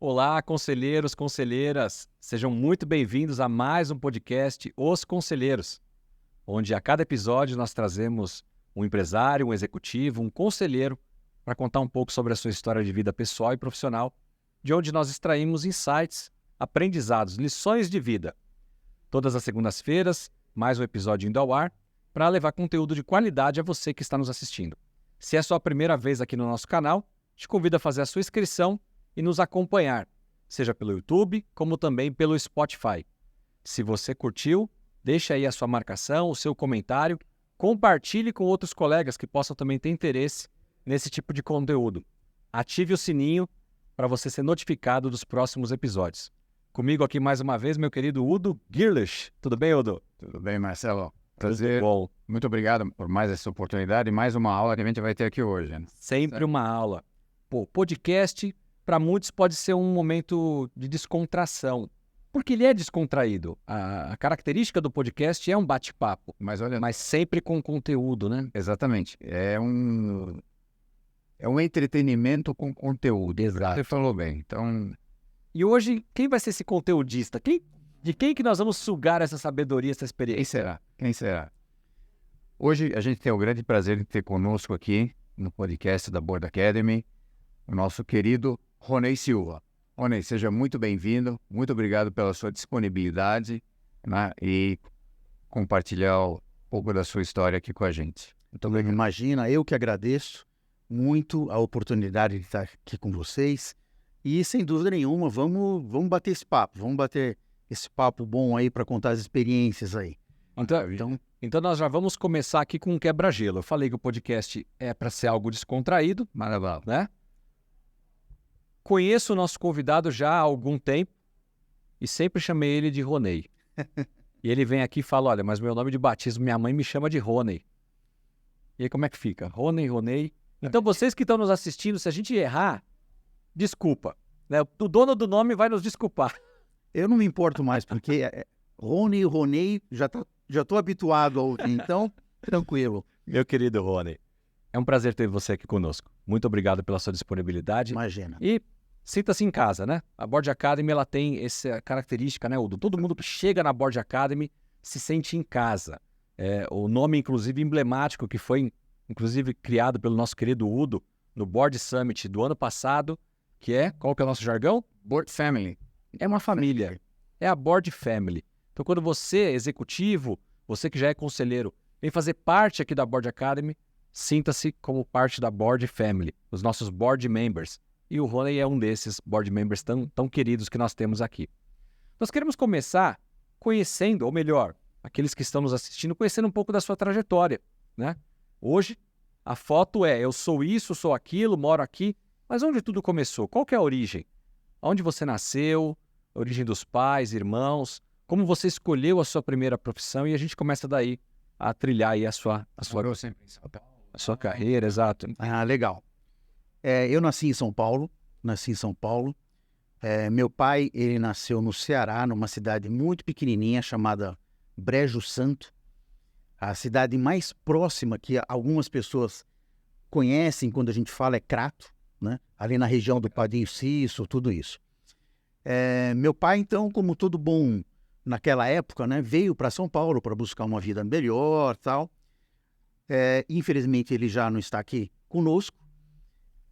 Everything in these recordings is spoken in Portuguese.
Olá, conselheiros, conselheiras. Sejam muito bem-vindos a mais um podcast Os Conselheiros, onde a cada episódio nós trazemos um empresário, um executivo, um conselheiro para contar um pouco sobre a sua história de vida pessoal e profissional, de onde nós extraímos insights, aprendizados, lições de vida. Todas as segundas-feiras, mais um episódio indo ao ar, para levar conteúdo de qualidade a você que está nos assistindo. Se é a sua primeira vez aqui no nosso canal, te convido a fazer a sua inscrição e nos acompanhar, seja pelo YouTube, como também pelo Spotify. Se você curtiu, deixe aí a sua marcação, o seu comentário, compartilhe com outros colegas que possam também ter interesse nesse tipo de conteúdo. Ative o sininho para você ser notificado dos próximos episódios. Comigo aqui mais uma vez, meu querido Udo Girlich. Tudo bem, Udo? Tudo bem, Marcelo? Prazer. Bom. Muito obrigado por mais essa oportunidade e mais uma aula que a gente vai ter aqui hoje, né? Sempre uma aula. Podcast, para muitos, pode ser um momento de descontração, porque ele é descontraído. A característica do podcast é um bate-papo, Mas olha, mas sempre com conteúdo, né? exatamente. É um entretenimento com conteúdo. Exato. Você falou bem. Então, E hoje, quem vai ser esse conteudista? De quem que nós vamos sugar essa sabedoria, essa quem experiência? será? Quem será? Hoje a gente tem o grande prazer de ter conosco aqui no podcast da Board Academy o nosso querido Ronei Silva. Ronei, seja muito bem-vindo. Muito obrigado pela sua disponibilidade, né, e compartilhar um pouco da sua história aqui com a gente. Então, imagina, eu que agradeço muito a oportunidade de estar aqui com vocês. E, sem dúvida nenhuma, vamos bater esse papo. Vamos bater esse papo bom aí para contar as experiências aí. Então nós já vamos começar aqui com um quebra-gelo. Eu falei que o podcast é para ser algo descontraído, Maravilha. né? Conheço o nosso convidado já há algum tempo e sempre chamei ele de Ronei. E ele vem aqui e fala, olha, mas meu nome de batismo, minha mãe me chama de Ronei. E aí como é que fica? Ronei. Então vocês que estão nos assistindo, se a gente errar, desculpa, né? O dono do nome vai nos desculpar. Eu não me importo mais, porque Ronei, já estou habituado a ouvir, então, tranquilo. Meu querido Ronei, é um prazer ter você aqui conosco. Muito obrigado pela sua disponibilidade. Imagina. E sinta-se em casa, né? A Board Academy, ela tem essa característica, né, Udo? Todo mundo que chega na Board Academy se sente em casa. O nome, inclusive, emblemático, que foi, inclusive, criado pelo nosso querido Udo no Board Summit do ano passado, que é, qual que é o nosso jargão? Board Family. É uma família. É a Board Family. Então, quando você, executivo, você que já é conselheiro, vem fazer parte aqui da Board Academy, sinta-se como parte da Board Family, os nossos Board Members. E o Ronei é um desses Board Members tão queridos que nós temos aqui. Nós queremos começar conhecendo, ou melhor, aqueles que estão nos assistindo, conhecendo um pouco da sua trajetória, né? Hoje, a foto é, eu sou isso, sou aquilo, moro aqui, mas onde tudo começou? Qual que é a origem? Onde você nasceu? A origem dos pais, irmãos? Como você escolheu a sua primeira profissão? E a gente começa daí a trilhar aí a sua Morou sempre em São Paulo. a sua carreira, exato. Ah, legal. Eu nasci em São Paulo. Meu pai, ele nasceu no Ceará, numa cidade muito pequenininha chamada Brejo Santo. A cidade mais próxima que algumas pessoas conhecem quando a gente fala é Crato, né? Ali na região do Padinho Cisso, tudo isso. Meu pai, então, como todo bom naquela época, né, veio para São Paulo para buscar uma vida melhor, tal. Infelizmente, ele já não está aqui conosco.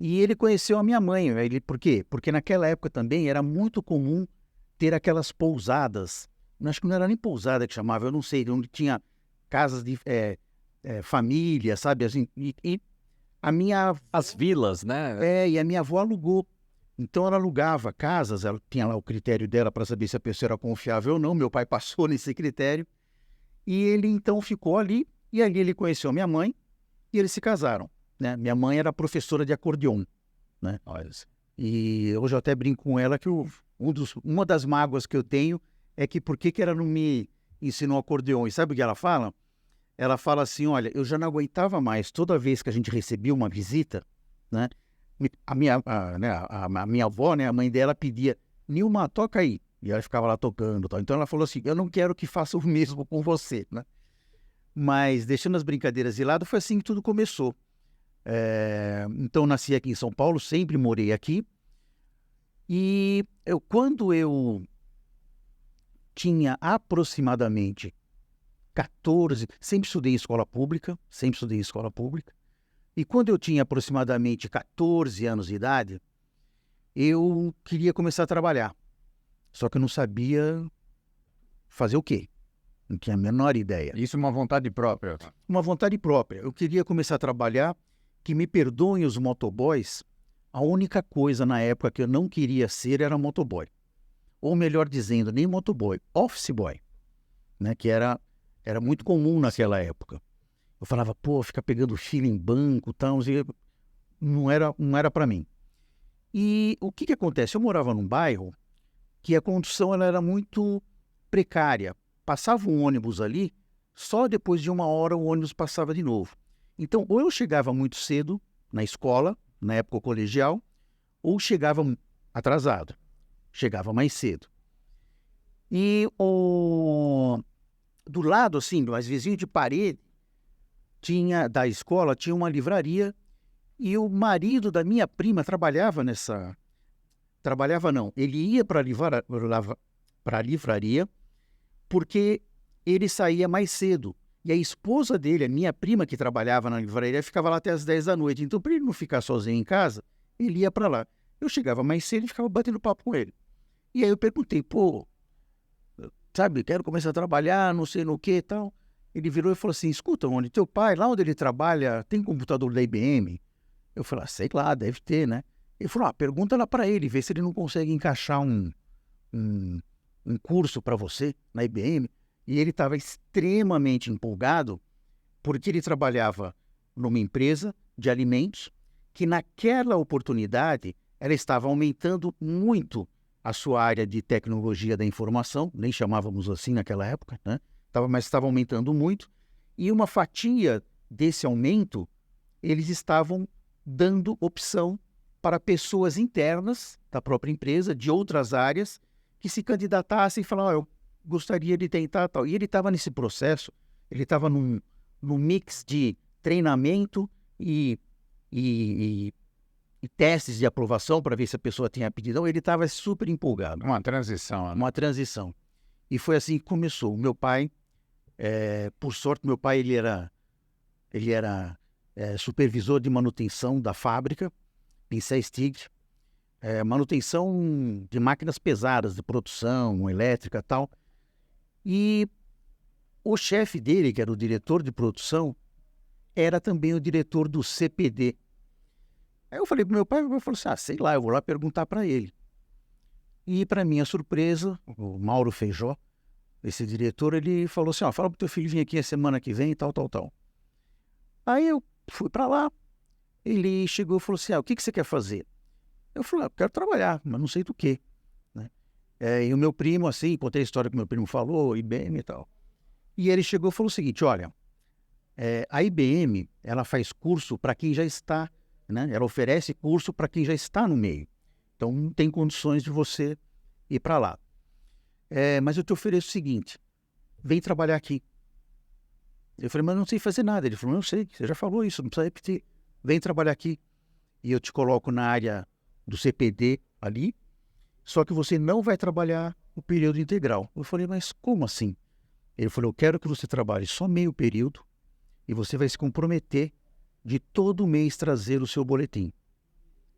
E ele conheceu a minha mãe. Por quê? Porque naquela época também era muito comum ter aquelas pousadas. Acho que não era nem pousada que chamava, eu não sei, onde tinha casas de família, sabe? Assim, e a minha... As vilas, né? E a minha avó alugou. Então ela alugava casas, ela tinha lá o critério dela para saber se a pessoa era confiável ou não. Meu pai passou nesse critério. E ele então ficou ali, e ali ele conheceu minha mãe, e eles se casaram, né? Minha mãe era professora de acordeon, né? E hoje eu até brinco com ela que uma das mágoas que eu tenho é que por que ela não me ensinou acordeon? E sabe o que ela fala? Ela fala assim, olha, eu já não aguentava mais toda vez que a gente recebia uma visita, né? A minha avó, né, a mãe dela pedia, Nilma, toca aí. E ela ficava lá tocando, tal. Então ela falou assim, eu não quero que faça o mesmo com você, né? Mas, deixando as brincadeiras de lado, foi assim que tudo começou. Então, nasci aqui em São Paulo, sempre morei aqui. E quando eu tinha aproximadamente 14, sempre estudei em escola pública, e quando eu tinha aproximadamente 14 anos de idade, eu queria começar a trabalhar, só que eu não sabia fazer o quê, não tinha a menor ideia. Isso é uma vontade própria. Uma vontade própria, eu queria começar a trabalhar, que me perdoem os motoboys, a única coisa na época que eu não queria ser era motoboy, ou melhor dizendo, nem motoboy, office boy, né, que era muito comum naquela época. Eu falava, pô, ficar pegando fila em banco e tal, não era para mim. E o que acontece? Eu morava num bairro que a condução ela era muito precária. Passava um ônibus ali, só depois de 1 hora o ônibus passava de novo. Então, ou eu chegava muito cedo na escola, na época colegial, ou chegava atrasado, chegava mais cedo. E do lado, assim, mais vizinho de parede, da escola, tinha uma livraria e o marido da minha prima trabalhava nessa... Trabalhava não, ele ia para a livraria porque ele saía mais cedo. E a esposa dele, a minha prima que trabalhava na livraria, ficava lá até as 10 da noite. Então, para ele não ficar sozinho em casa, ele ia para lá. Eu chegava mais cedo e ficava batendo papo com ele. E aí eu perguntei, pô, sabe, quero começar a trabalhar, não sei no que e tal. Ele virou e falou assim, escuta, onde teu pai, lá onde ele trabalha, tem computador da IBM? Eu falei, sei lá, deve ter, né? Ele falou, pergunta lá para ele, vê se ele não consegue encaixar um curso para você na IBM. E ele estava extremamente empolgado porque ele trabalhava numa empresa de alimentos que naquela oportunidade ela estava aumentando muito a sua área de tecnologia da informação, nem chamávamos assim naquela época, né? Mas estava aumentando muito, e uma fatia desse aumento, eles estavam dando opção para pessoas internas da própria empresa, de outras áreas, que se candidatassem e falavam, eu gostaria de tentar tal. E ele estava nesse processo, ele estava num mix de treinamento e testes de aprovação para ver se a pessoa tinha aptidão, ele estava super empolgado. Uma transição. Né? Uma transição. E foi assim que começou. O meu pai, por sorte, meu pai ele era supervisor de manutenção da fábrica, em Seistig, manutenção de máquinas pesadas, de produção, elétrica e tal. E o chefe dele, que era o diretor de produção, era também o diretor do CPD. Aí eu falei pro meu pai, ele falou assim, sei lá, eu vou lá perguntar para ele. E para minha surpresa, o Mauro Feijó, esse diretor, ele falou assim, fala pro teu filho vir aqui a semana que vem, tal. Aí eu fui para lá, ele chegou e falou assim, o que você quer fazer? Eu falei, eu quero trabalhar, mas não sei do quê. Né? E o meu primo, assim, contei a história que meu primo falou, IBM e tal. E ele chegou e falou o seguinte, olha, a IBM, ela faz curso para quem já está, né? Ela oferece curso para quem já está no meio. Então, não tem condições de você ir para lá. Mas eu te ofereço o seguinte, vem trabalhar aqui. Eu falei, mas não sei fazer nada. Ele falou, não sei, você já falou isso, não precisa repetir. Vem trabalhar aqui e eu te coloco na área do CPD ali, só que você não vai trabalhar o período integral. Eu falei, mas como assim? Ele falou, eu quero que você trabalhe só meio período e você vai se comprometer de todo mês trazer o seu boletim.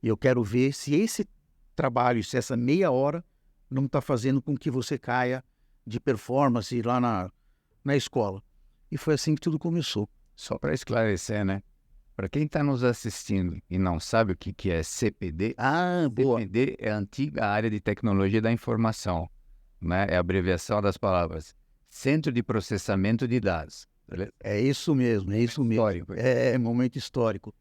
E eu quero ver se esse trabalho, se essa meia hora não está fazendo com que você caia de performance lá na escola. E foi assim que tudo começou. Só para esclarecer, né? Para quem está nos assistindo e não sabe o que é CPD, boa. CPD é a antiga área de tecnologia da informação, né? É a abreviação das palavras Centro de Processamento de Dados. É isso mesmo, Histórico. É momento histórico.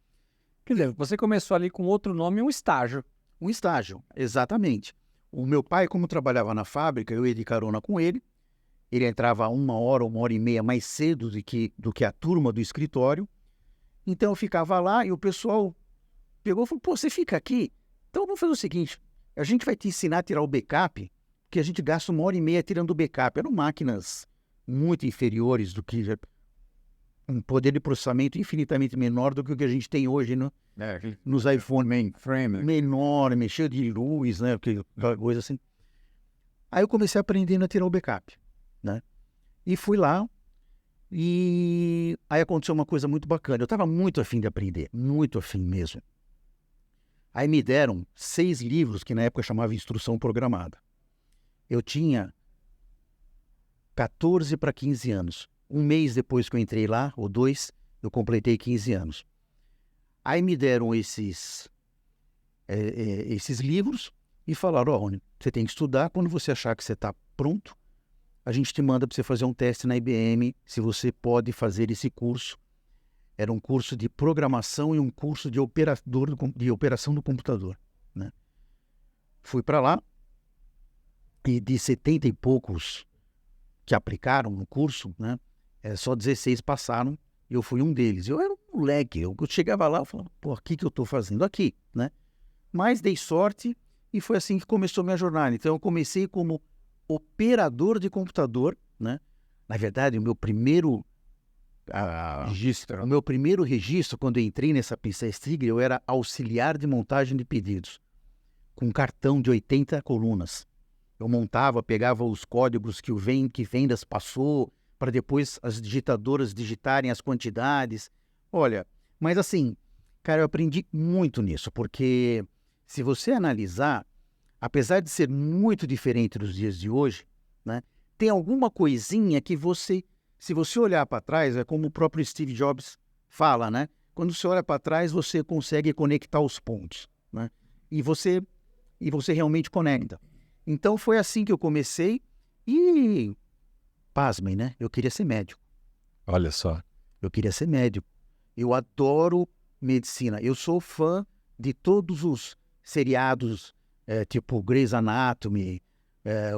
Quer dizer, você começou ali com outro nome, um estágio. Um estágio, exatamente. O meu pai, como trabalhava na fábrica, eu ia de carona com ele. Ele entrava 1 hora e meia mais cedo do que a turma do escritório. Então eu ficava lá e o pessoal pegou e falou, pô, você fica aqui? Então vamos fazer o seguinte, a gente vai te ensinar a tirar o backup, porque a gente gasta 1 hora e meia tirando o backup. Eram máquinas muito inferiores do que um poder de processamento infinitamente menor do que o que a gente tem hoje nos iPhone. Mainframe. Menor, cheio de luz, né? Aquela coisa assim. Aí eu comecei aprendendo a tirar o backup, né? E fui lá e aí aconteceu uma coisa muito bacana. Eu estava muito afim de aprender, muito afim mesmo. Aí me deram 6 livros que na época chamava Instrução Programada. Eu tinha 14 para 15 anos. Um mês depois que eu entrei lá, ou 2, eu completei 15 anos. Aí me deram esses livros e falaram, Rony, você tem que estudar, quando você achar que você está pronto, a gente te manda para você fazer um teste na IBM, se você pode fazer esse curso. Era um curso de programação e um curso de operação do computador, né? Fui para lá e de 70 e poucos que aplicaram no curso, né? Só 16 passaram e eu fui um deles. Eu era um moleque, eu chegava lá e falava, pô, o que eu estou fazendo aqui, né? Mas dei sorte e foi assim que começou a minha jornada. Então eu comecei como operador de computador, né? Na verdade, o meu primeiro registro, quando eu entrei nessa Pincel Strigler, eu era auxiliar de montagem de pedidos, com cartão de 80 colunas. Eu montava, pegava os códigos que vendas passou, para depois as digitadoras digitarem as quantidades. Olha, mas assim, cara, eu aprendi muito nisso, porque se você analisar, apesar de ser muito diferente dos dias de hoje, né, tem alguma coisinha que se você olhar para trás, é como o próprio Steve Jobs fala, né? Quando você olha para trás, você consegue conectar os pontos, né? E você realmente conecta. Então foi assim que eu comecei e, pasmem, né? Eu queria ser médico. Olha só. Eu queria ser médico. Eu adoro medicina. Eu sou fã de todos os seriados, tipo Grey's Anatomy,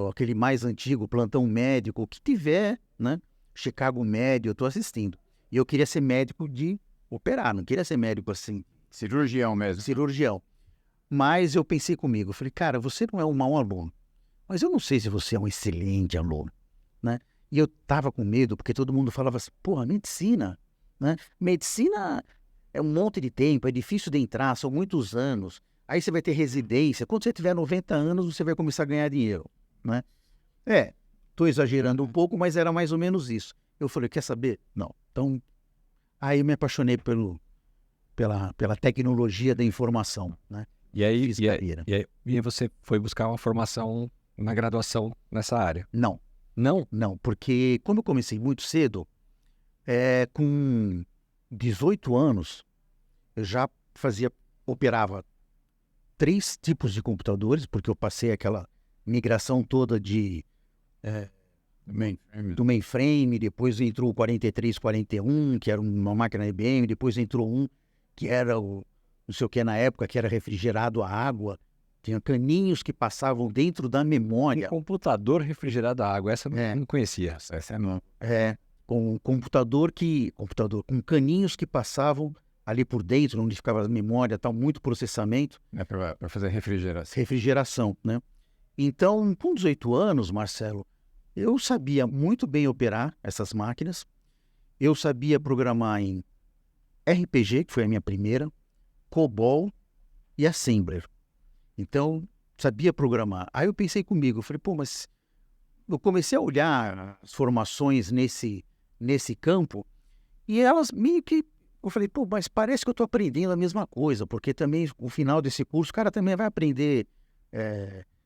aquele mais antigo, Plantão Médico, o que tiver, né? Chicago Med, eu estou assistindo. E eu queria ser médico de operar, não queria ser médico assim. Cirurgião mesmo. Cirurgião. Mas eu pensei comigo, eu falei, cara, você não é um mau aluno, mas eu não sei se você é um excelente aluno, né? E eu tava com medo, porque todo mundo falava assim, porra, medicina, né? Medicina é um monte de tempo, é difícil de entrar, são muitos anos. Aí você vai ter residência, quando você tiver 90 anos, você vai começar a ganhar dinheiro, né? Estou exagerando um pouco, mas era mais ou menos isso. Eu falei, quer saber? Não. Então, aí eu me apaixonei pela tecnologia da informação, né? E aí você foi buscar uma formação na graduação nessa área? Não. Não? Não, porque quando eu comecei muito cedo, com 18 anos, eu já operava 3 tipos de computadores, porque eu passei aquela migração toda do mainframe, depois entrou o 4341, que era uma máquina IBM, depois entrou um que era não sei o que na época, que era refrigerado a água, tinha caninhos que passavam dentro da memória. Um computador refrigerado a água, essa eu não conhecia. Essa não. Com um computador com caninhos que passavam ali por dentro, onde ficava a memória, tal, muito processamento. Para fazer refrigeração. Refrigeração, né? Então, com 18 anos, Marcelo, eu sabia muito bem operar essas máquinas, eu sabia programar em RPG, que foi a minha primeira, COBOL e Assembler. Então, sabia programar. Aí eu pensei comigo, eu falei, pô, mas eu comecei a olhar as formações nesse campo e elas meio que, eu falei, pô, mas parece que eu estou aprendendo a mesma coisa, porque também, no final desse curso, o cara também vai aprender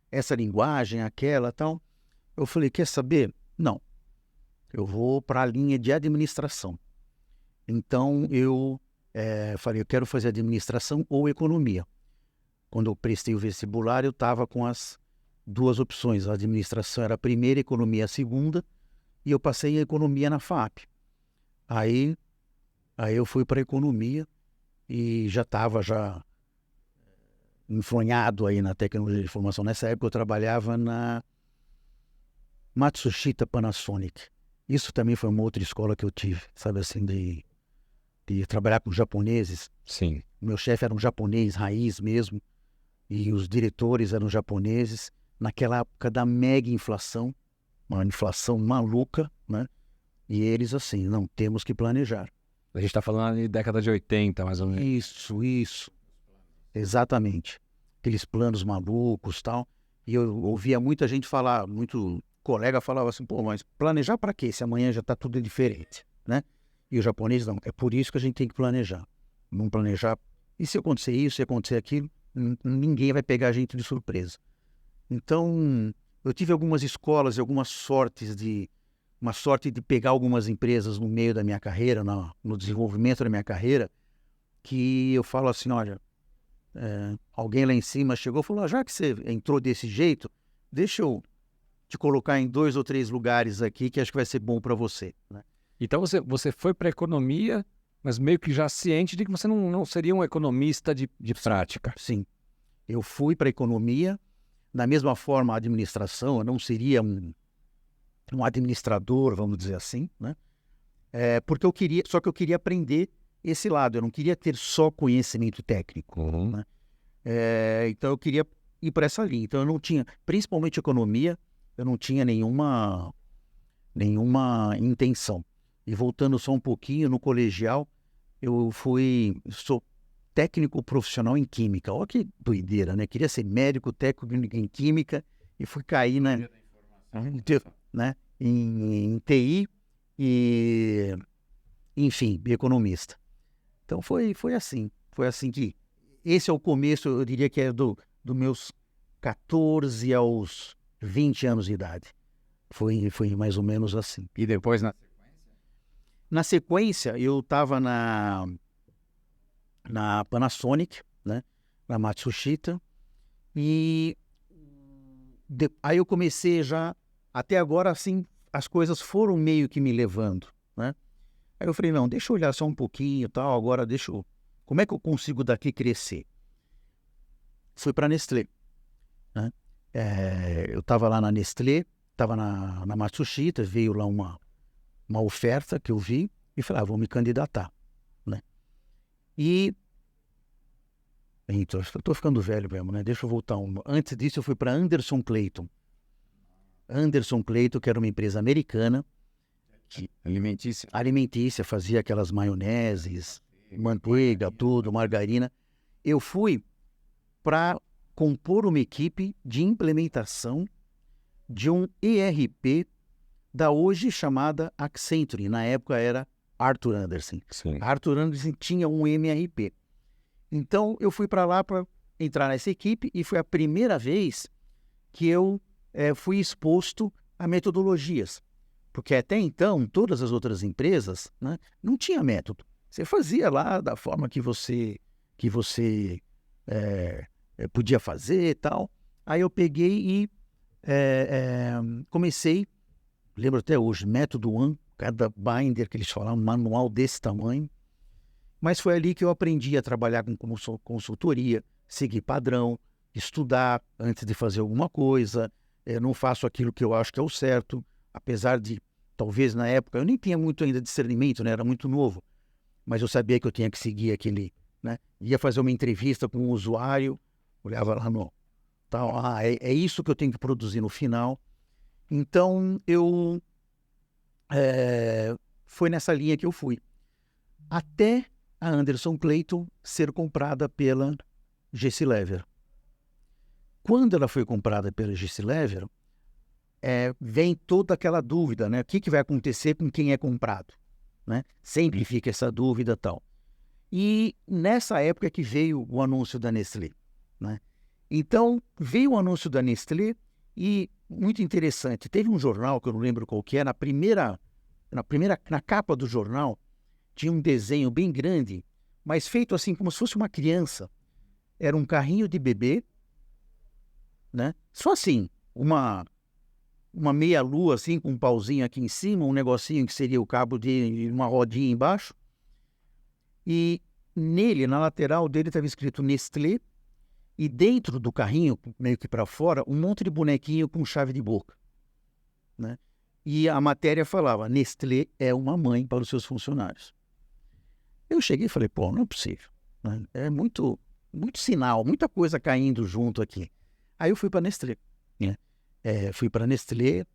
essa linguagem, aquela, tal. Eu falei, quer saber? Não. Eu vou para a linha de administração. Então, eu falei, eu quero fazer administração ou economia. Quando eu prestei o vestibular, eu estava com as 2 opções. A administração era a primeira, a economia a segunda, e eu passei a economia na FAP. Aí eu fui para a economia e já estava enfronhado aí na tecnologia de informação. Nessa época eu trabalhava na Matsushita Panasonic. Isso também foi uma outra escola que eu tive, sabe assim, de trabalhar com japoneses. Sim. Meu chefe era um japonês raiz mesmo, e os diretores eram japoneses. Naquela época da mega inflação, uma inflação maluca, né? E eles assim, não, temos que planejar. A gente está falando de década de 80, mais ou menos. Isso. Exatamente. Aqueles planos malucos, tal. E eu ouvia muita gente falar, muito colega falava assim, pô, mas planejar para quê? Se amanhã já está tudo diferente, né? E o japonês não, é por isso que a gente tem que planejar. Não planejar, e se acontecer isso, se acontecer aquilo, ninguém vai pegar a gente de surpresa. Então, eu tive algumas escolas e algumas sortes uma sorte de pegar algumas empresas no meio da minha carreira, no desenvolvimento da minha carreira, que eu falo assim, olha, alguém lá em cima chegou e falou, já que você entrou desse jeito, deixa eu te colocar em 2 ou 3 lugares aqui que acho que vai ser bom para você, né? Então você foi para a economia, mas meio que já ciente de que você não seria um economista de prática. Sim, eu fui para a economia, da mesma forma a administração, eu não seria um administrador, vamos dizer assim, né? Porque só que eu queria aprender esse lado, eu não queria ter só conhecimento técnico, né? Então eu queria ir para essa linha. Então eu não tinha, principalmente economia, eu não tinha nenhuma intenção. E voltando só um pouquinho, no colegial, sou técnico profissional em química. Olha que doideira, né? Queria ser médico, técnico em química e fui cair em TI e, enfim, economista. Então foi assim. Foi assim que... Esse é o começo, eu diria que é dos meus 14 aos 20 anos de idade. Foi mais ou menos assim. E depois, Na sequência, eu estava na Panasonic, né? Na Matsushita, e aí eu comecei já, até agora, assim, as coisas foram meio que me levando, né? Aí eu falei, não, deixa eu olhar só um pouquinho e tal, agora como é que eu consigo daqui crescer? Fui para a Nestlé, né? Eu estava lá na Nestlé, estava na Matsushita, veio lá uma oferta que eu vi e falei, vou me candidatar, né? E então, eu estou ficando velho mesmo, né? Deixa eu voltar Antes disso, eu fui para Anderson Clayton. Anderson Clayton, que era uma empresa americana. Alimentícia, fazia aquelas maioneses, manteiga, tudo, margarina. Eu fui para compor uma equipe de implementação de um ERP da hoje chamada Accenture. Na época era Arthur Andersen. Sim. Arthur Andersen tinha um MRP. Então, eu fui para lá para entrar nessa equipe e foi a primeira vez que eu fui exposto a metodologias. Porque até então, todas as outras empresas, né, não tinha método. Você fazia lá da forma que você podia fazer e tal. Aí eu peguei e comecei, lembro até hoje, método One, cada binder que eles falavam, um manual desse tamanho. Mas foi ali que eu aprendi a trabalhar com consultoria, seguir padrão, estudar antes de fazer alguma coisa. Não faço aquilo que eu acho que é o certo, apesar de, talvez na época, eu nem tinha muito ainda discernimento, né? Era muito novo. Mas eu sabia que eu tinha que seguir aquele, né? Ia fazer uma entrevista com um usuário, olhava lá no... Tal, é isso que eu tenho que produzir no final. Então, foi nessa linha que eu fui. Até a Anderson Clayton ser comprada pela GC Lever. Quando ela foi comprada pela GC Lever, vem toda aquela dúvida, né? O que vai acontecer com quem é comprado, né? Sempre fica essa dúvida e tal. E nessa época que veio o anúncio da Nestlé, né? Então, veio o anúncio da Nestlé e, muito interessante, teve um jornal, que eu não lembro qual que é, na capa do jornal, tinha um desenho bem grande, mas feito assim como se fosse uma criança. Era um carrinho de bebê, né? Só assim, uma meia-lua assim, com um pauzinho aqui em cima, um negocinho que seria o cabo de uma rodinha embaixo. E nele, na lateral dele, estava escrito Nestlé, e dentro do carrinho, meio que para fora, um monte de bonequinho com chave de boca, né? E a matéria falava, Nestlé é uma mãe para os seus funcionários. Eu cheguei e falei, pô, não é possível, né? É muito sinal, muita coisa caindo junto aqui. Aí eu fui para a Nestlé, né? Fui para a Nestlé,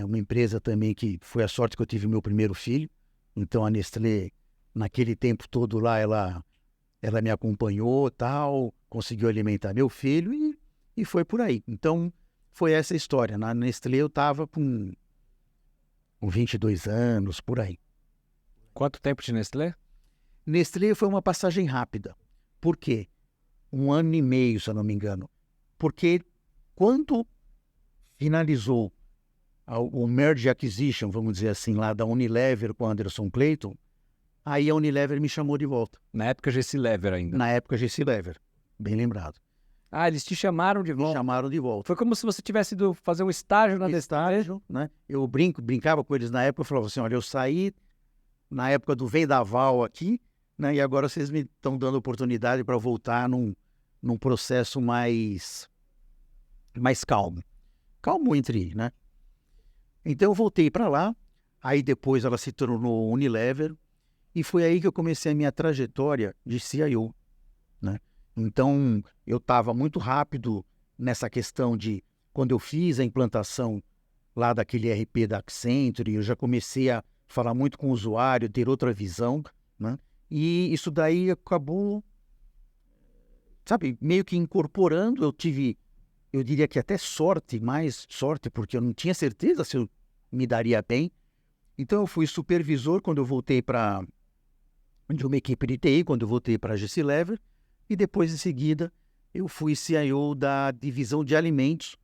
uma empresa também que foi a sorte que eu tive meu primeiro filho. Então a Nestlé, naquele tempo todo lá, ela me acompanhou, tal, conseguiu alimentar meu filho e foi por aí. Então foi essa história. Na Nestlé eu estava com 22 anos, por aí. Quanto tempo de Nestlé? Nestlé foi uma passagem rápida. Por quê? 1 ano e meio, se eu não me engano. Porque quando finalizou o merge acquisition, vamos dizer assim, lá da Unilever com a Anderson Clayton, aí a Unilever me chamou de volta. Na época GC Lever ainda. Na época GC Lever, bem lembrado. Ah, eles te chamaram de Me volta? chamaram de volta. Foi como se você tivesse ido fazer um estágio na Nestlé. Estágio, né? Eu brincava com eles na época, eu falava assim, olha, eu saí na época do vendaval aqui, né? E agora vocês me estão dando oportunidade para voltar num processo mais calmo. Calmo entre, né? Então eu voltei para lá, aí depois ela se tornou Unilever, e foi aí que eu comecei a minha trajetória de CIO, né? Então eu estava muito rápido nessa questão de, quando eu fiz a implantação lá daquele ERP da Accenture, eu já comecei a falar muito com o usuário, ter outra visão, né? E isso daí acabou, sabe, meio que incorporando. Eu diria que até mais sorte, porque eu não tinha certeza se eu me daria bem. Então eu fui supervisor quando eu voltei de uma equipe de TI, quando eu voltei para a GC Lever, e depois em seguida eu fui CIO da divisão de alimentos,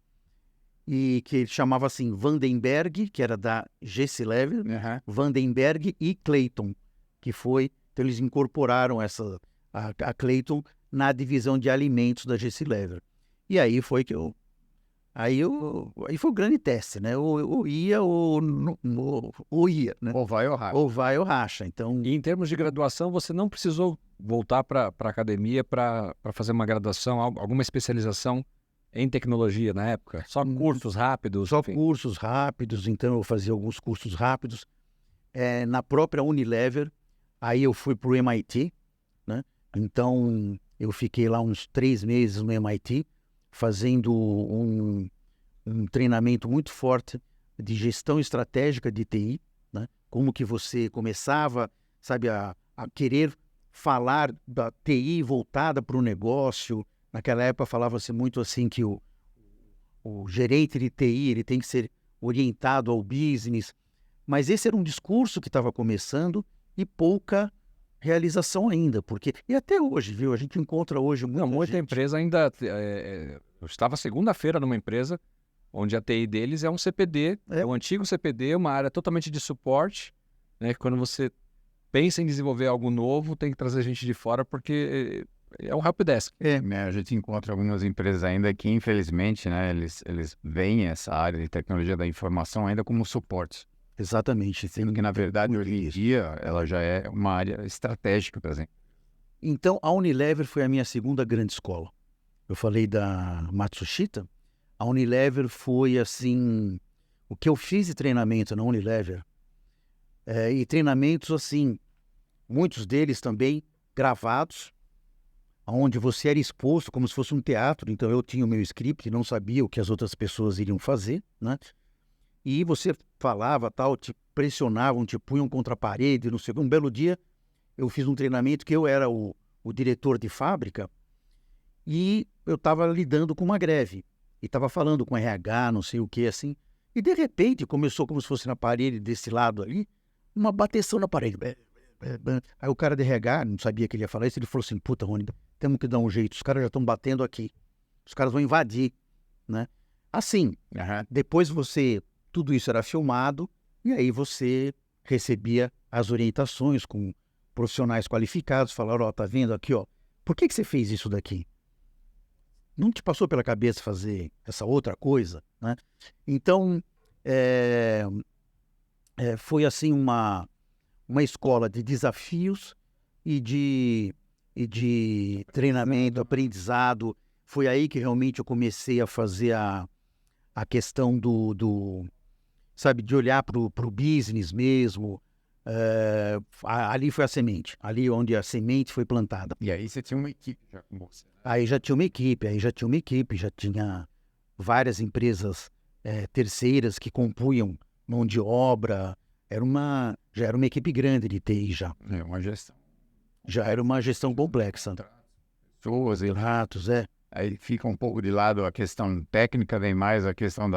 e que chamava assim Vandenberg, que era da GC Lever, Vandenberg e Clayton, que foi, então eles incorporaram a Clayton na divisão de alimentos da GC Lever. E aí foi que aí foi um grande teste, né? Ou ia ou ia, né? Ou vai ou racha. Ou vai ou racha. Então, E em termos de graduação, você não precisou voltar para a academia para fazer uma graduação, alguma especialização em tecnologia na época? Só cursos rápidos? Só enfim. cursos rápidos, então eu fazia alguns cursos rápidos. Na própria Unilever, aí eu fui para o MIT, né? Então eu fiquei lá uns 3 meses no MIT, fazendo um treinamento muito forte de gestão estratégica de TI, né? Como que você começava, sabe, a querer falar da TI voltada para o negócio. Naquela época falava-se muito assim que o gerente de TI ele tem que ser orientado ao business, mas esse era um discurso que estava começando e pouca realização ainda, porque, e até hoje, viu, a gente encontra hoje Muita gente. empresa ainda... eu estava segunda-feira numa empresa onde a TI deles é um CPD, é um antigo CPD, uma área totalmente de suporte, né? Quando você pensa em desenvolver algo novo, tem que trazer gente de fora porque é um helpdesk. A gente encontra algumas empresas ainda que, infelizmente, né, eles veem essa área de tecnologia da informação ainda como suporte. Exatamente. Sendo que, na verdade, hoje em dia, ela já é uma área estratégica, por exemplo. Então, a Unilever foi a minha segunda grande escola. Eu falei da Matsushita. A Unilever foi, assim, o que eu fiz de treinamento na Unilever. E treinamentos, assim, muitos deles também gravados, onde você era exposto como se fosse um teatro. Então, eu tinha o meu script, não sabia o que as outras pessoas iriam fazer, né? E você falava, tal, te pressionavam, te punham contra a parede, não sei. Um belo dia, eu fiz um treinamento que eu era o diretor de fábrica e eu estava lidando com uma greve. E estava falando com RH, não sei o que, assim. E, de repente, começou como se fosse na parede desse lado ali, uma bateção na parede. Aí o cara de RH, não sabia que ele ia falar isso, ele falou assim, puta, Rony, temos que dar um jeito, os caras já estão batendo aqui. Os caras vão invadir, né? Assim, depois tudo isso era filmado, e aí você recebia as orientações com profissionais qualificados, falaram, ó, tá vendo aqui, ó, por que você fez isso daqui? Não te passou pela cabeça fazer essa outra coisa, né? Então, foi assim uma escola de desafios e de treinamento, aprendizado. Foi aí que realmente eu comecei a fazer a questão sabe, de olhar para o business mesmo. Ali foi a semente, ali onde a semente foi plantada. E aí você tinha uma equipe já com você. Aí já tinha uma equipe, já tinha várias empresas terceiras que compunham mão de obra. Já era uma equipe grande de TI já. É uma gestão. Já era uma gestão complexa. Pessoas, Ratos, aí fica um pouco de lado a questão técnica, vem mais a questão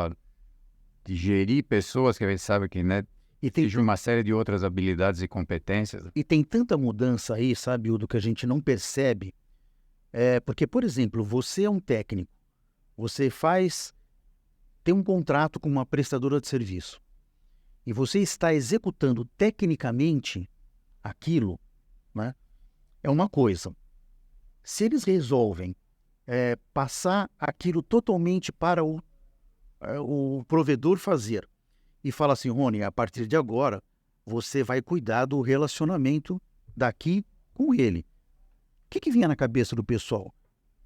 de gerir pessoas, que a gente sabe que, né, exige uma série de outras habilidades e competências. E tem tanta mudança aí, sabe, Udo, que a gente não percebe. Porque, por exemplo, você é um técnico, você tem um contrato com uma prestadora de serviço e você está executando tecnicamente aquilo, né, é uma coisa. Se eles resolvem passar aquilo totalmente para o provedor fazer e fala assim, Rony, a partir de agora você vai cuidar do relacionamento daqui com ele. O que vinha na cabeça do pessoal?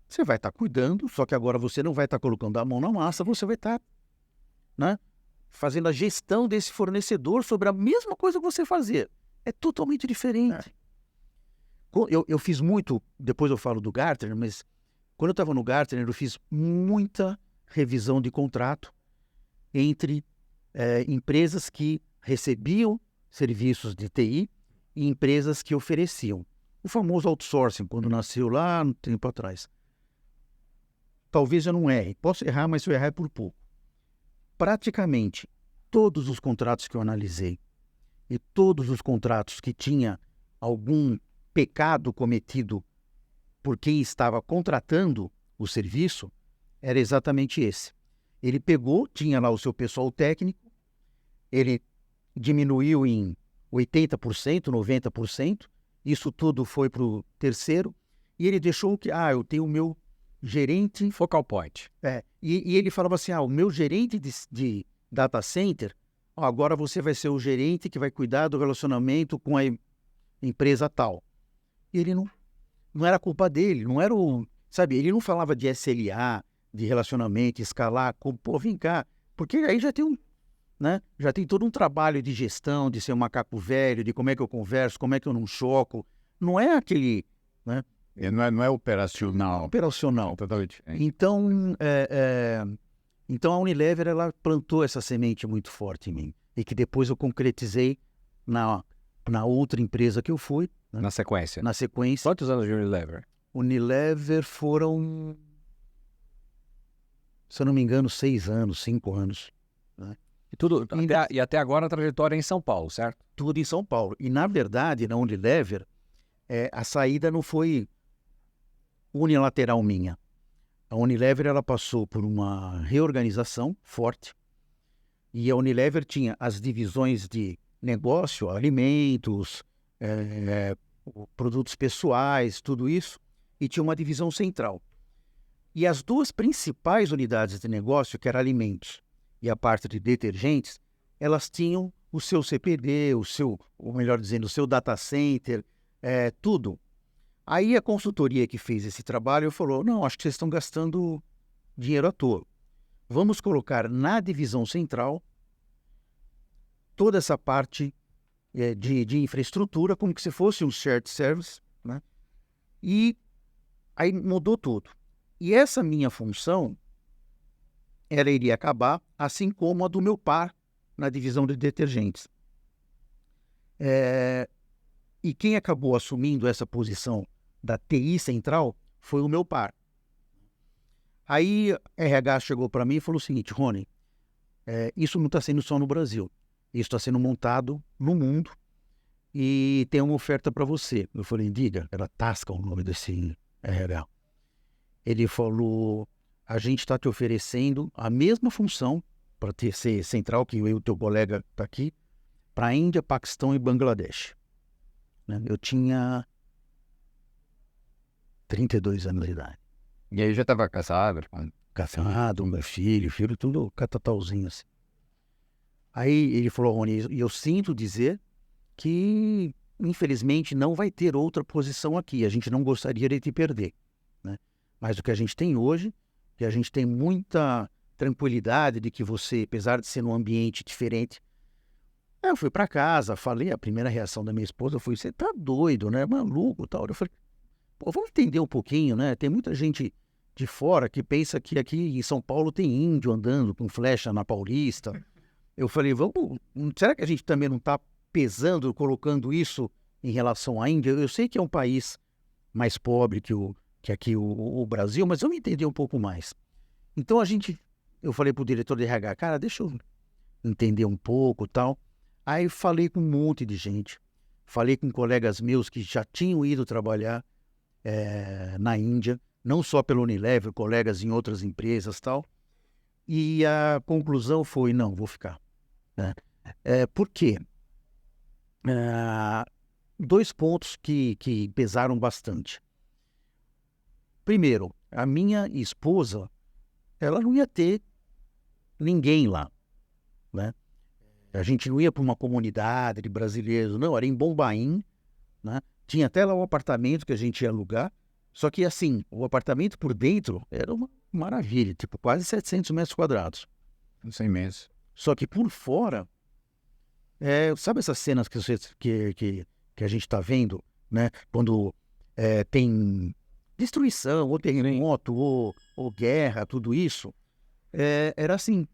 Você vai estar cuidando, só que agora você não vai estar colocando a mão na massa, você vai estar, né, fazendo a gestão desse fornecedor sobre a mesma coisa que você fazer. É totalmente diferente. Eu fiz muito, depois eu falo do Gartner, mas quando eu estava no Gartner, eu fiz muita revisão de contrato entre empresas que recebiam serviços de TI e empresas que ofereciam. O famoso outsourcing, quando nasceu lá um tempo atrás. Talvez eu não erre. Posso errar, mas se eu errar é por pouco. Praticamente todos os contratos que eu analisei e todos os contratos que tinha algum pecado cometido por quem estava contratando o serviço, era exatamente esse. Ele pegou, tinha lá o seu pessoal técnico, ele diminuiu em 80%, 90%, isso tudo foi para o terceiro, e ele deixou que, eu tenho o meu gerente... Focal point. E ele falava assim, o meu gerente de data center, agora você vai ser o gerente que vai cuidar do relacionamento com a empresa tal. E ele não era culpa dele, não era ele não falava de SLA, de relacionamento, escalar, vem cá, porque aí já tem já tem todo um trabalho de gestão, de ser um macaco velho, de como é que eu converso, como é que eu não choco. Não é aquele... né? Não é operacional. Operacional. Totalmente diferente. Então a Unilever, ela plantou essa semente muito forte em mim. E que depois eu concretizei na outra empresa que eu fui. Né? Na sequência. Quantos anos de Unilever? Unilever foram, se eu não me engano, 6 anos, 5 anos. Né? E até agora a trajetória é em São Paulo, certo? Tudo em São Paulo. E, na verdade, na Unilever, a saída não foi unilateral minha. A Unilever, ela passou por uma reorganização forte. E a Unilever tinha as divisões de negócio, alimentos, produtos pessoais, tudo isso. E tinha uma divisão central. E as duas principais unidades de negócio, que eram alimentos e a parte de detergentes, elas tinham o seu CPD, ou melhor dizendo, o seu data center, tudo. Aí a consultoria que fez esse trabalho falou, não, acho que vocês estão gastando dinheiro à toa. Vamos colocar na divisão central toda essa parte de infraestrutura, como que se fosse um shared service, né? E aí mudou tudo. E essa minha função, ela iria acabar, assim como a do meu par na divisão de detergentes. E quem acabou assumindo essa posição da TI central foi o meu par. Aí a RH chegou para mim e falou o seguinte, Rony, isso não está sendo só no Brasil, isso está sendo montado no mundo e tem uma oferta para você. Eu falei, diga, era Tasca o nome desse RH. Ele falou, a gente está te oferecendo a mesma função para ser central, que eu e o teu colega está aqui, para a Índia, Paquistão e Bangladesh. Né? Eu tinha 32 anos de idade. E aí já estava casado? Casado, meu filho, tudo catatauzinho assim. Aí ele falou, Rony, e eu sinto dizer que, infelizmente, não vai ter outra posição aqui. A gente não gostaria de te perder. Né? Mas o que a gente tem hoje, que a gente tem muita tranquilidade de que você, apesar de ser num ambiente diferente... Eu fui para casa, falei, a primeira reação da minha esposa foi, você tá doido, né? Maluco, tal. Eu falei, vamos entender um pouquinho, né? Tem muita gente de fora que pensa que aqui em São Paulo tem índio andando com flecha na Paulista. Eu falei, será que a gente também não está pesando, colocando isso em relação à Índia? Eu sei que é um país mais pobre que aqui o Brasil, mas eu me entendi um pouco mais. Então eu falei para o diretor de RH, cara, deixa eu entender um pouco e tal. Aí falei com um monte de gente. Falei com colegas meus que já tinham ido trabalhar na Índia, não só pela Unilever, colegas em outras empresas e tal. E a conclusão foi, não, vou ficar. Né? Por quê? 2 pontos que pesaram bastante. Primeiro, a minha esposa, ela não ia ter ninguém lá, né? A gente não ia para uma comunidade de brasileiros, não, era em Bombaim, né? Tinha até lá um apartamento que a gente ia alugar, só que assim, o apartamento por dentro era uma maravilha, tipo quase 700 metros quadrados. Isso é imenso. Só que por fora, sabe essas cenas que a gente está vendo, né? Quando tem destruição, ou terremoto, ou guerra, tudo isso, era assim.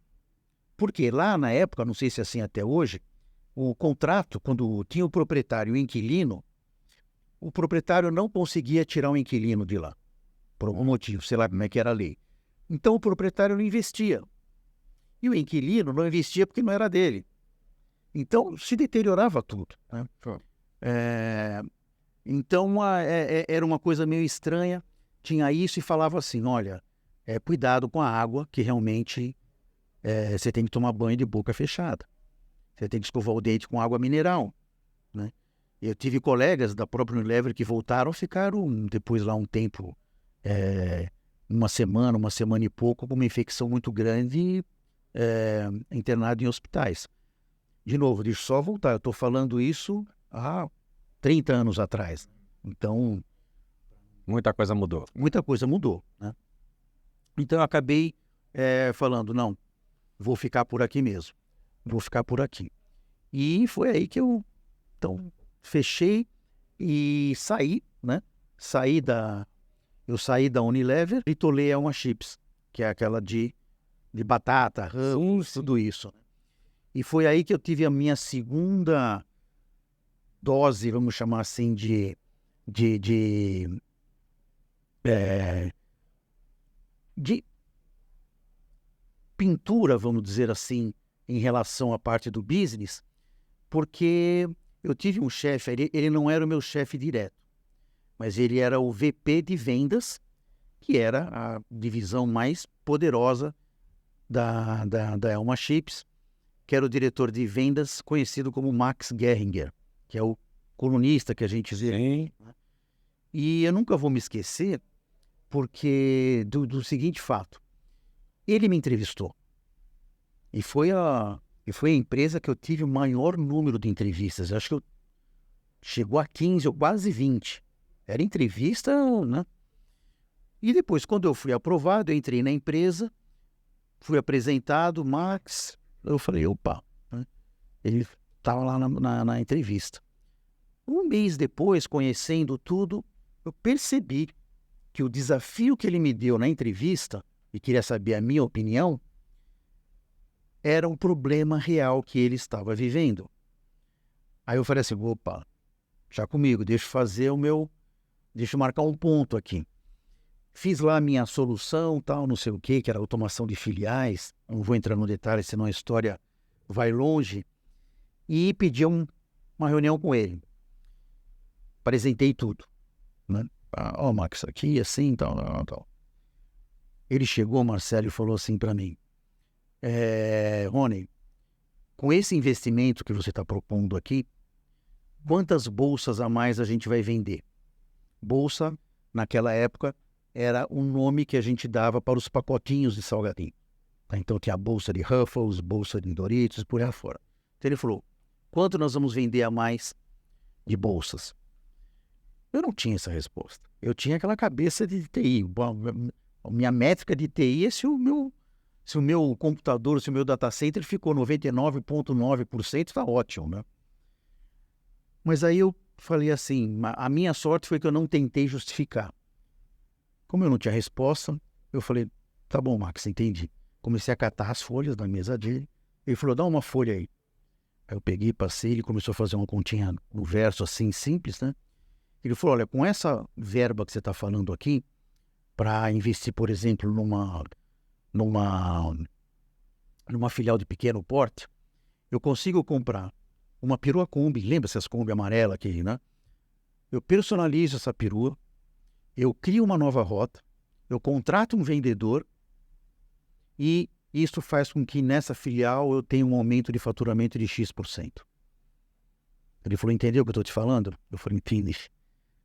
Porque lá na época, não sei se é assim até hoje, o contrato, quando tinha o proprietário e o inquilino, o proprietário não conseguia tirar o inquilino de lá, por algum motivo, sei lá como é que era a lei. Então o proprietário não investia. E o inquilino não investia porque não era dele. Então se deteriorava tudo. Né? Então era uma coisa meio estranha. Tinha isso e falava assim, olha, cuidado com a água, que realmente você tem que tomar banho de boca fechada. Você tem que escovar o dente com água mineral. Né? Eu tive colegas da própria Unilever que voltaram, ficaram depois lá um tempo, uma semana e pouco, com uma infecção muito grande, internado em hospitais. De novo, deixa eu só voltar, eu estou falando isso há 30 anos atrás. Então, Muita coisa mudou. muita coisa mudou. Né? Então eu acabei falando, não, vou ficar por aqui mesmo. Vou ficar por aqui. E foi aí que eu fechei e saí, né? Eu saí da Unilever e tolei a uma chips, que é aquela de batata, ramos, tudo isso. E foi aí que eu tive a minha segunda dose, vamos chamar assim, de pintura, vamos dizer assim, em relação à parte do business, porque eu tive um chefe, ele não era o meu chefe direto, mas ele era o VP de vendas, que era a divisão mais poderosa da Elma Chips, que era o diretor de vendas conhecido como Max Geringer, que é o colunista que a gente vê. Sim. E eu nunca vou me esquecer porque do seguinte fato. Ele me entrevistou. E foi a empresa que eu tive o maior número de entrevistas. Eu acho que chegou a 15 ou quase 20. Era entrevista, né? E depois, quando eu fui aprovado, eu entrei na empresa, fui apresentado, Max, eu falei, opa, né? Ele estava lá na entrevista. Um mês depois, conhecendo tudo, eu percebi que o desafio que ele me deu na entrevista, e queria saber a minha opinião, era um problema real que ele estava vivendo. Aí eu falei assim, opa, já comigo, deixa eu marcar um ponto aqui. Fiz lá a minha solução, tal, não sei o que era automação de filiais, não vou entrar no detalhe, senão a história vai longe, e pedi uma reunião com ele. Apresentei tudo, né? Max, aqui, assim, tal. Ele chegou, Marcelo, e falou assim para mim, Rony, com esse investimento que você está propondo aqui, quantas bolsas a mais a gente vai vender? Bolsa, naquela época, era um nome que a gente dava para os pacotinhos de salgadinho. Então tinha a bolsa de Ruffles, bolsa de Doritos, por aí afora. Então ele falou, quanto nós vamos vender a mais de bolsas? Eu não tinha essa resposta. Eu tinha aquela cabeça de TI. A minha métrica de TI é se o meu computador, se o meu data center ficou 99,9%, está ótimo, né? Mas aí eu falei assim, a minha sorte foi que eu não tentei justificar. Como eu não tinha resposta, Eu falei, tá bom, Max, entendi. Comecei a catar as folhas da mesa dele. Ele falou, dá uma folha aí. Aí eu peguei, passei, ele começou a fazer uma continha no verso assim, simples, né? Ele falou, olha, com essa verba que você está falando aqui, para investir, por exemplo, numa filial de pequeno porte, eu consigo comprar uma perua Kombi, lembra essas Kombi amarela aqui, né? Eu personalizo essa perua, eu crio uma nova rota, eu contrato um vendedor e isso faz com que nessa filial eu tenha um aumento de faturamento de X%. Ele falou, entendeu o que eu estou te falando? Eu falei, entendi.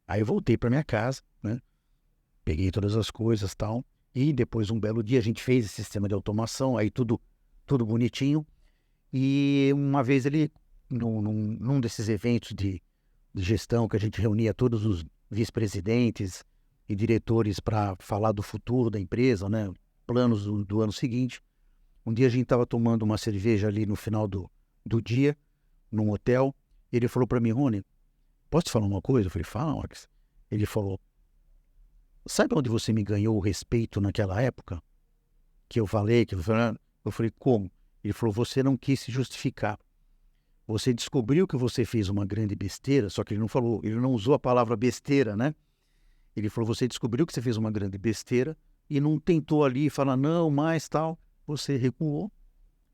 Aí eu voltei para minha casa, né? Peguei todas as coisas e tal, e depois um belo dia a gente fez esse sistema de automação, aí tudo bonitinho, e uma vez ele, num desses eventos de gestão que a gente reunia todos os vice-presidentes e diretores para falar do futuro da empresa, né? Planos do ano seguinte. Um dia a gente estava tomando uma cerveja ali no final do dia, num hotel, e ele falou para mim, Rony, posso te falar uma coisa? Eu falei, fala, Max. Ele falou, sabe onde você me ganhou o respeito naquela época? Que eu falei, eu falei, como? Ele falou, você não quis se justificar. Você descobriu que você fez uma grande besteira, só que ele não falou, ele não usou a palavra besteira, né? Ele falou, você descobriu que você fez uma grande besteira e não tentou ali falar, não, mais tal. Você recuou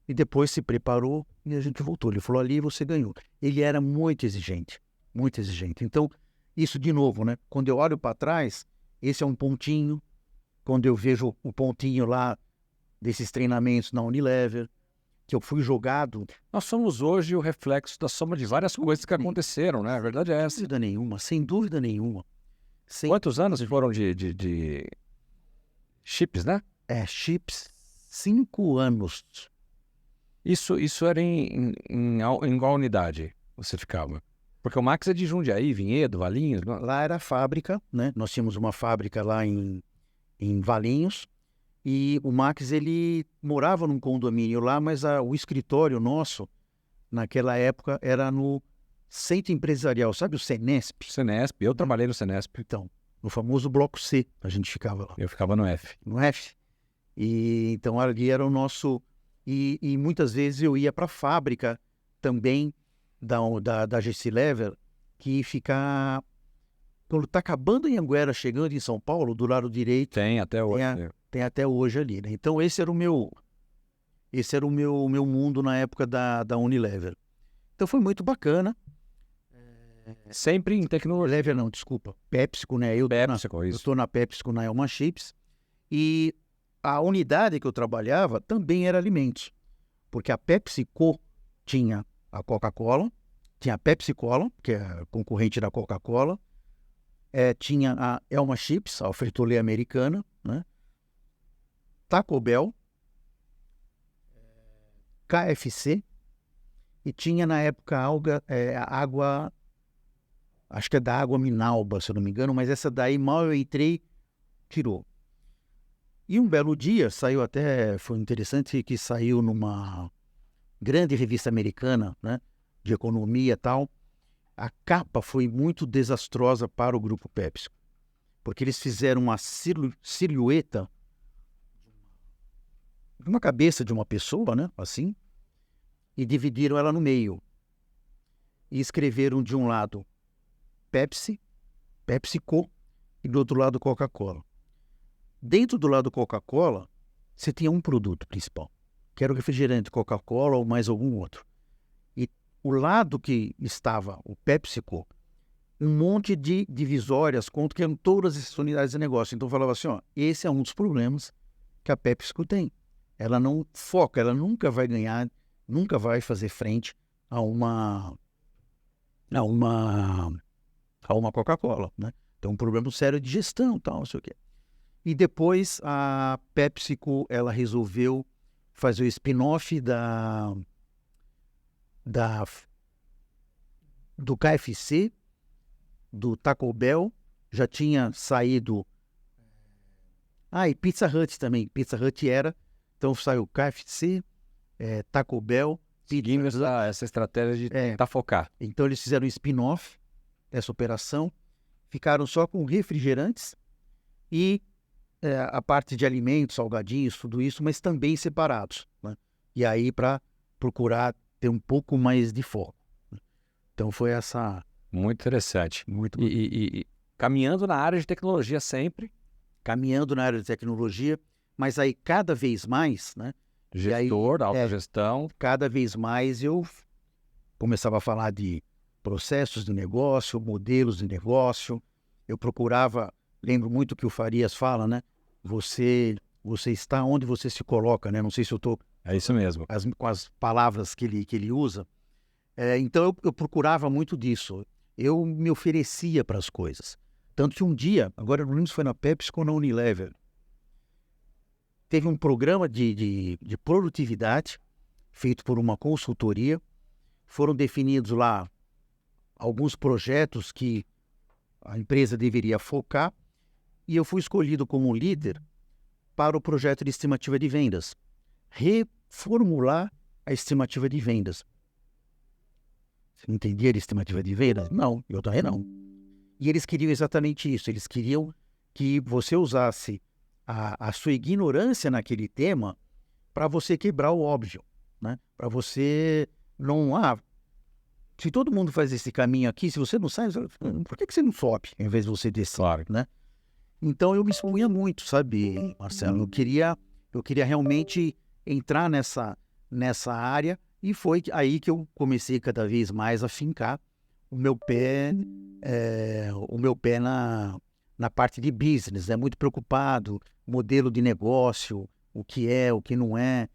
e depois se preparou e a gente voltou. Ele falou, ali você ganhou. Ele era muito exigente, muito exigente. Então, isso de novo, né? Quando eu olho para trás, esse é um pontinho. Quando eu vejo o pontinho lá desses treinamentos na Unilever, que eu fui jogado. Nós somos hoje o reflexo da soma de várias coisas que aconteceram, né? A verdade é essa. Sem dúvida nenhuma, sem dúvida nenhuma. Quantos anos foram de chips, né? Chips, 5 anos. Isso era em qual unidade você ficava? Porque o Max é de Jundiaí, Vinhedo, Valinhos. Não? Lá era a fábrica, né? Nós tínhamos uma fábrica lá em Valinhos. E o Max, ele morava num condomínio lá, mas o escritório nosso, naquela época, era no Centro Empresarial. Sabe o Senesp? Senesp, eu trabalhei no Senesp. Então, no famoso Bloco C, a gente ficava lá. Eu ficava no F. No F. E então ali era o nosso... E muitas vezes eu ia para a fábrica também da GC Lever, que fica... Quando está acabando em Anguera, chegando em São Paulo, do lado direito... Tem até hoje. Tem até hoje ali, né? Então esse era o meu mundo na época da Unilever. Então foi muito bacana. Sempre em tecnologia. Lever não, desculpa. PepsiCo, né? Eu estou na PepsiCo, na Elma Chips. E a unidade que eu trabalhava também era alimentos. Porque a PepsiCo tinha a Coca-Cola, tinha a Pepsi-Cola, que é concorrente da Coca-Cola, tinha a Elma Chips, a frito-lay americana, né? Taco Bell, KFC, e tinha na época água, acho que é da Água Minalba, se eu não me engano, mas essa daí, mal eu entrei, tirou. E um belo dia, foi interessante que saiu numa grande revista americana, né, de economia e tal, a capa foi muito desastrosa para o Grupo Pepsi, porque eles fizeram uma silhueta, uma cabeça de uma pessoa, né, assim, e dividiram ela no meio. E escreveram de um lado Pepsi, PepsiCo, e do outro lado Coca-Cola. Dentro do lado Coca-Cola, você tinha um produto principal, que era o refrigerante Coca-Cola ou mais algum outro. E o lado que estava o PepsiCo, um monte de divisórias, conto que eram todas as unidades de negócio. Então falava assim, esse é um dos problemas que a PepsiCo tem. Ela não foca, ela nunca vai ganhar, nunca vai fazer frente a uma Coca-Cola, né? Então, um problema sério de gestão, tal, não sei o quê. E depois a PepsiCo, ela resolveu fazer o spin-off do KFC, do Taco Bell, já tinha saído... e Pizza Hut também. Pizza Hut então saiu KFC, Taco Bell... Seguindo essa estratégia de tentar focar. Então eles fizeram um spin-off dessa operação, ficaram só com refrigerantes e a parte de alimentos, salgadinhos, tudo isso, mas também separados, né? E aí para procurar ter um pouco mais de foco. Então foi essa... Muito interessante. Muito E caminhando na área de tecnologia sempre. Caminhando na área de tecnologia, mas aí cada vez mais, né? Gestor, autogestão. Cada vez mais eu começava a falar de processos de negócio, modelos de negócio. Eu procurava, lembro muito que o Farias fala, né? Você está onde você se coloca, né? Não sei se eu estou... É isso mesmo. Com as palavras que ele usa. Então eu procurava muito disso. Eu me oferecia para as coisas. Tanto que um dia, agora eu não lembro se foi na PepsiCo ou na Unilever, teve um programa de produtividade feito por uma consultoria. Foram definidos lá alguns projetos que a empresa deveria focar e eu fui escolhido como líder para o projeto de estimativa de vendas. Reformular a estimativa de vendas. Você não entendia a estimativa de vendas? Não, eu também não. E eles queriam exatamente isso. Eles queriam que você usasse a sua ignorância naquele tema para você quebrar o óbvio, né? Para você não... se todo mundo faz esse caminho aqui, se você não sai, por que você não sobe em vez de você descer? Claro. Né? Então eu me expunha muito, sabe, Marcelo? Eu queria realmente entrar nessa área e foi aí que eu comecei cada vez mais a fincar o meu pé na parte de business, né? Muito preocupado, modelo de negócio, o que é, o que não é,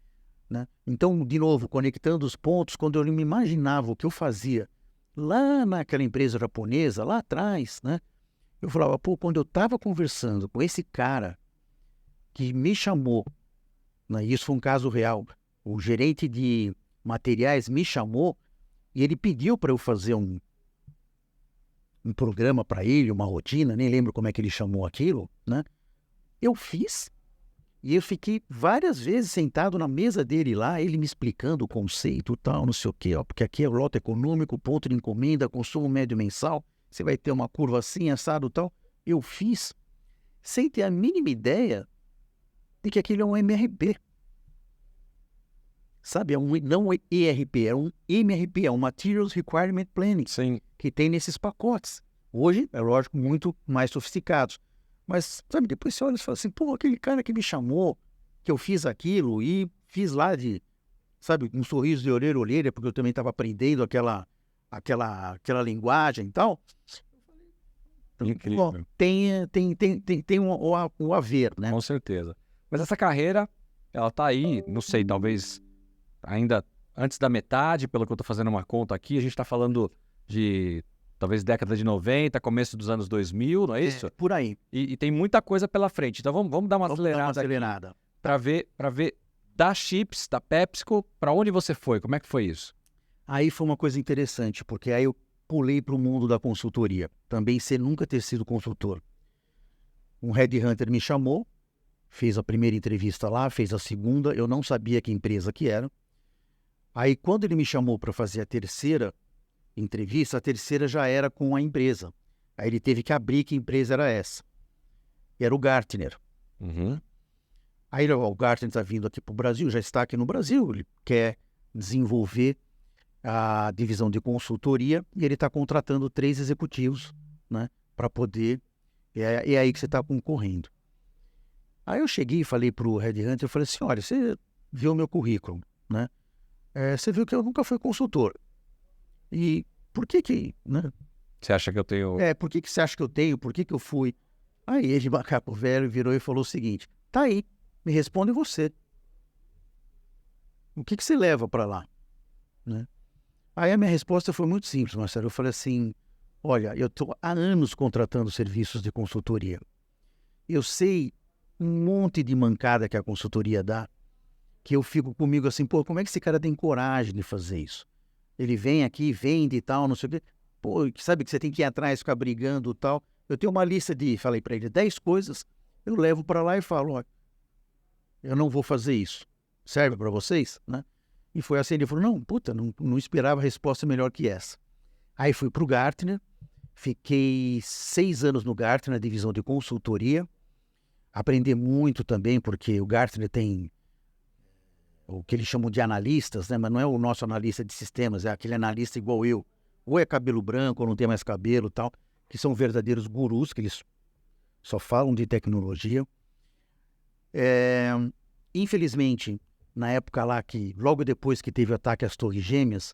né? Então, de novo, conectando os pontos, quando eu me imaginava o que eu fazia lá naquela empresa japonesa, lá atrás, né? Eu falava, quando eu estava conversando com esse cara que me chamou, né? Isso foi um caso real, o gerente de materiais me chamou e ele pediu para eu fazer um programa para ele, uma rotina, nem lembro como é que ele chamou aquilo, né? Eu fiz e eu fiquei várias vezes sentado na mesa dele lá, ele me explicando o conceito tal, não sei o quê, porque aqui é o lote econômico, ponto de encomenda, consumo médio mensal, você vai ter uma curva assim, assado tal. Eu fiz sem ter a mínima ideia de que aquilo é um MRP. Sabe, não é ERP, é um MRP, é um Materials Requirement Planning. Sim. Que tem nesses pacotes. Hoje, é lógico, muito mais sofisticados. Mas, sabe, depois você olha e fala assim, aquele cara que me chamou, que eu fiz aquilo e fiz lá sabe, um sorriso de orelha a orelha, porque eu também estava aprendendo aquela linguagem e tal. Incrível. Bom, tem um haver, né? Com certeza. Mas essa carreira, ela tá aí, não sei, talvez ainda antes da metade, pelo que eu tô fazendo uma conta aqui, a gente tá falando de talvez década de 90, começo dos anos 2000, não é isso? Por aí. E tem muita coisa pela frente. Então vamos dar uma acelerada para ver da Chips, da PepsiCo, para onde você foi? Como é que foi isso? Aí foi uma coisa interessante, porque aí eu pulei para o mundo da consultoria. Também sem nunca ter sido consultor. Um headhunter me chamou, fez a primeira entrevista lá, fez a segunda, eu não sabia que empresa que era. Aí quando ele me chamou para fazer a terceira entrevista, a terceira já era com a empresa. Aí ele teve que abrir que empresa era essa. E era o Gartner. Uhum. Aí o Gartner está vindo aqui para o Brasil, já está aqui no Brasil, ele quer desenvolver a divisão de consultoria e ele está contratando 3 executivos, né, para poder... É aí que você está concorrendo. Aí eu cheguei e falei para o headhunter, eu falei assim, olha, você viu o meu currículo, né? Você viu que eu nunca fui consultor. E por que, né? Você acha que eu tenho... Por que você acha que eu tenho? Por que eu fui? Aí ele, macaco velho, virou e falou o seguinte, tá aí, me responde você. O que você leva para lá? Né? Aí a minha resposta foi muito simples, Marcelo. Eu falei assim, olha, eu estou há anos contratando serviços de consultoria. Eu sei um monte de mancada que a consultoria dá, que eu fico comigo assim, como é que esse cara tem coragem de fazer isso? Ele vem aqui, vende e tal, não sei o quê. Sabe que você tem que ir atrás, ficar brigando e tal. Eu tenho uma lista falei para ele, 10 coisas, eu levo para lá e falo, olha, eu não vou fazer isso. Serve para vocês? Né? E foi assim, ele falou, não esperava resposta melhor que essa. Aí fui para o Gartner, fiquei 6 anos no Gartner, na divisão de consultoria. aprender muito também, porque o Gartner tem o que eles chamam de analistas, né? Mas não é o nosso analista de sistemas, é aquele analista igual eu. Ou é cabelo branco, ou não tem mais cabelo e tal, que são verdadeiros gurus, que eles só falam de tecnologia. Infelizmente, na época lá que, logo depois que teve o ataque às Torres Gêmeas,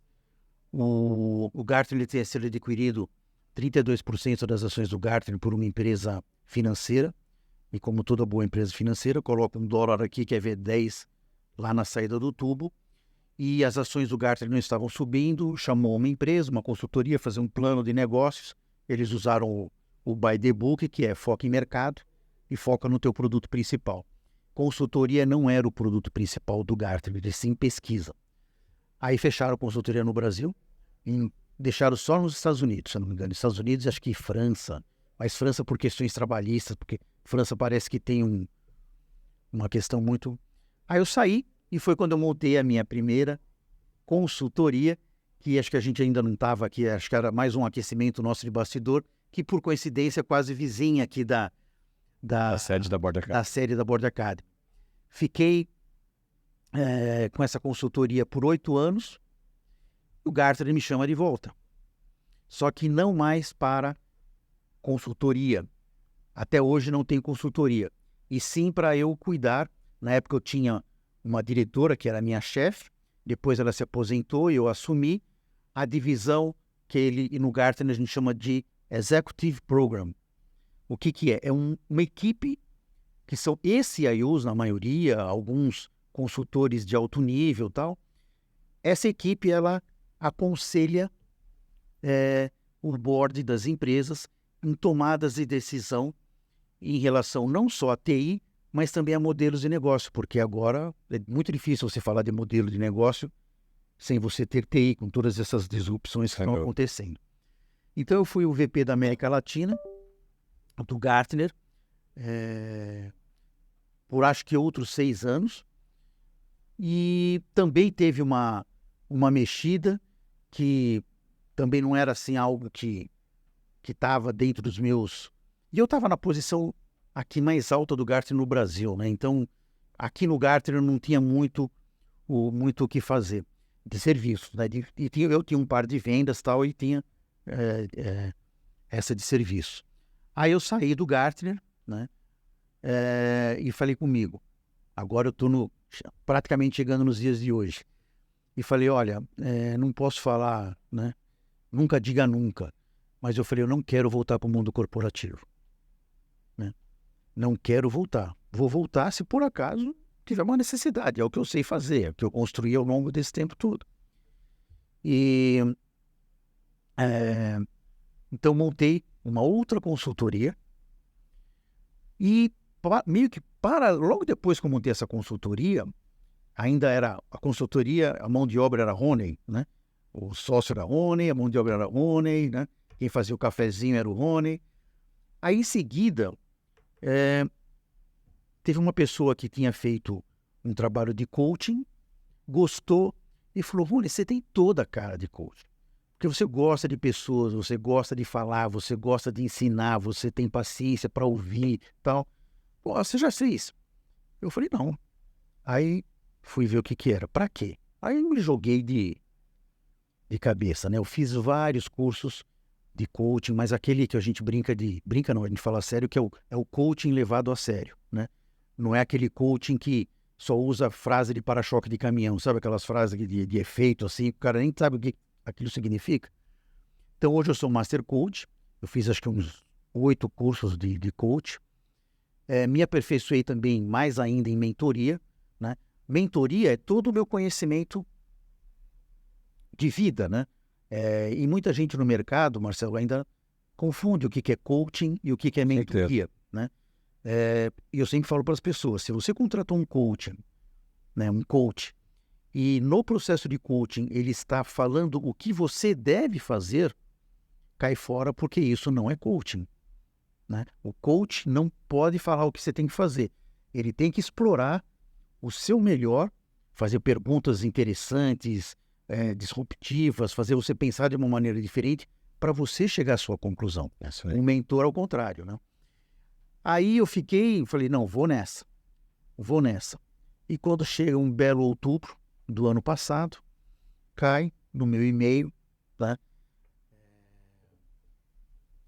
o Gartner tinha sido adquirido 32% das ações do Gartner por uma empresa financeira, e como toda boa empresa financeira, coloca $1 aqui, quer ver 10 lá na saída do tubo, e as ações do Gartner não estavam subindo, chamou uma empresa, uma consultoria, fazer um plano de negócios, eles usaram o By the Book, que é foca em mercado, e foca no teu produto principal. Consultoria não era o produto principal do Gartner, eles sim pesquisa. Aí fecharam a consultoria no Brasil, e deixaram só nos Estados Unidos, se não me engano. Estados Unidos, acho que França, mas França por questões trabalhistas, porque França parece que tem uma questão muito... Aí eu saí, e foi quando eu montei a minha primeira consultoria, que acho que a gente ainda não estava aqui, acho que era mais um aquecimento nosso de bastidor, que por coincidência é quase vizinha aqui da sede da Board Academy. Da série da Board Academy. Fiquei com essa consultoria por 8 anos, o Gartner me chama de volta. Só que não mais para consultoria. Até hoje não tem consultoria. E sim para eu cuidar. Na época eu tinha uma diretora que era minha chefe, depois ela se aposentou e eu assumi a divisão que no Gartner a gente chama de Executive Program. O que é? É uma equipe que são CIOs na maioria, alguns consultores de alto nível e tal. Essa equipe, ela aconselha o board das empresas em tomadas de decisão em relação não só a TI, mas também a modelos de negócio, porque agora é muito difícil você falar de modelo de negócio sem você ter TI, com todas essas disrupções que estão acontecendo. Então eu fui o VP da América Latina, do Gartner, por acho que outros 6 anos, e também teve uma mexida que também não era assim algo que estava dentro dos meus... E eu estava na posição aqui mais alta do Gartner no Brasil, né? Então, aqui no Gartner eu não tinha muito o que fazer de serviço, né? Eu tinha um par de vendas tal, e tinha essa de serviço. Aí eu saí do Gartner, né? E falei comigo, agora eu estou praticamente chegando nos dias de hoje, e falei, olha, não posso falar, né? Nunca diga nunca, mas eu falei, eu não quero voltar para o mundo corporativo, né? Não quero voltar. Vou voltar se por acaso tiver uma necessidade, é o que eu sei fazer, é o que eu construí ao longo desse tempo todo. E então montei uma outra consultoria e meio que logo depois que eu montei essa consultoria, ainda era a consultoria, a mão de obra era Rony, né? O sócio era Rony, a mão de obra era Rony, né? Quem fazia o cafezinho era o Rony. Aí em seguida, teve uma pessoa que tinha feito um trabalho de coaching, gostou e falou, Rony, você tem toda a cara de coaching. Porque você gosta de pessoas, você gosta de falar, você gosta de ensinar, você tem paciência para ouvir e tal. Pô, você já fez? Eu falei, não. Aí fui ver o que era. Para quê? Aí eu me joguei de cabeça, né? Eu fiz vários cursos de coaching, mas aquele que a gente brinca não, a gente fala sério, que é o coaching levado a sério, né? Não é aquele coaching que só usa frase de para-choque de caminhão, sabe aquelas frases de efeito assim, o cara nem sabe o que aquilo significa. Então hoje eu sou Master Coach, eu fiz acho que uns 8 cursos de coach, me aperfeiçoei também mais ainda em mentoria, né? Mentoria é todo o meu conhecimento de vida, né? E muita gente no mercado, Marcelo, ainda confunde o que é coaching e o que é mentoria, né? E eu sempre falo para as pessoas, se você contratou um coaching, né, um coach, e no processo de coaching ele está falando o que você deve fazer, cai fora, porque isso não é coaching, né? O coach não pode falar o que você tem que fazer. Ele tem que explorar o seu melhor, fazer perguntas interessantes, disruptivas, fazer você pensar de uma maneira diferente para você chegar à sua conclusão. Um mentor ao contrário, né? Aí eu falei, não, vou nessa. E quando chega um belo outubro do ano passado, cai no meu e-mail, tá?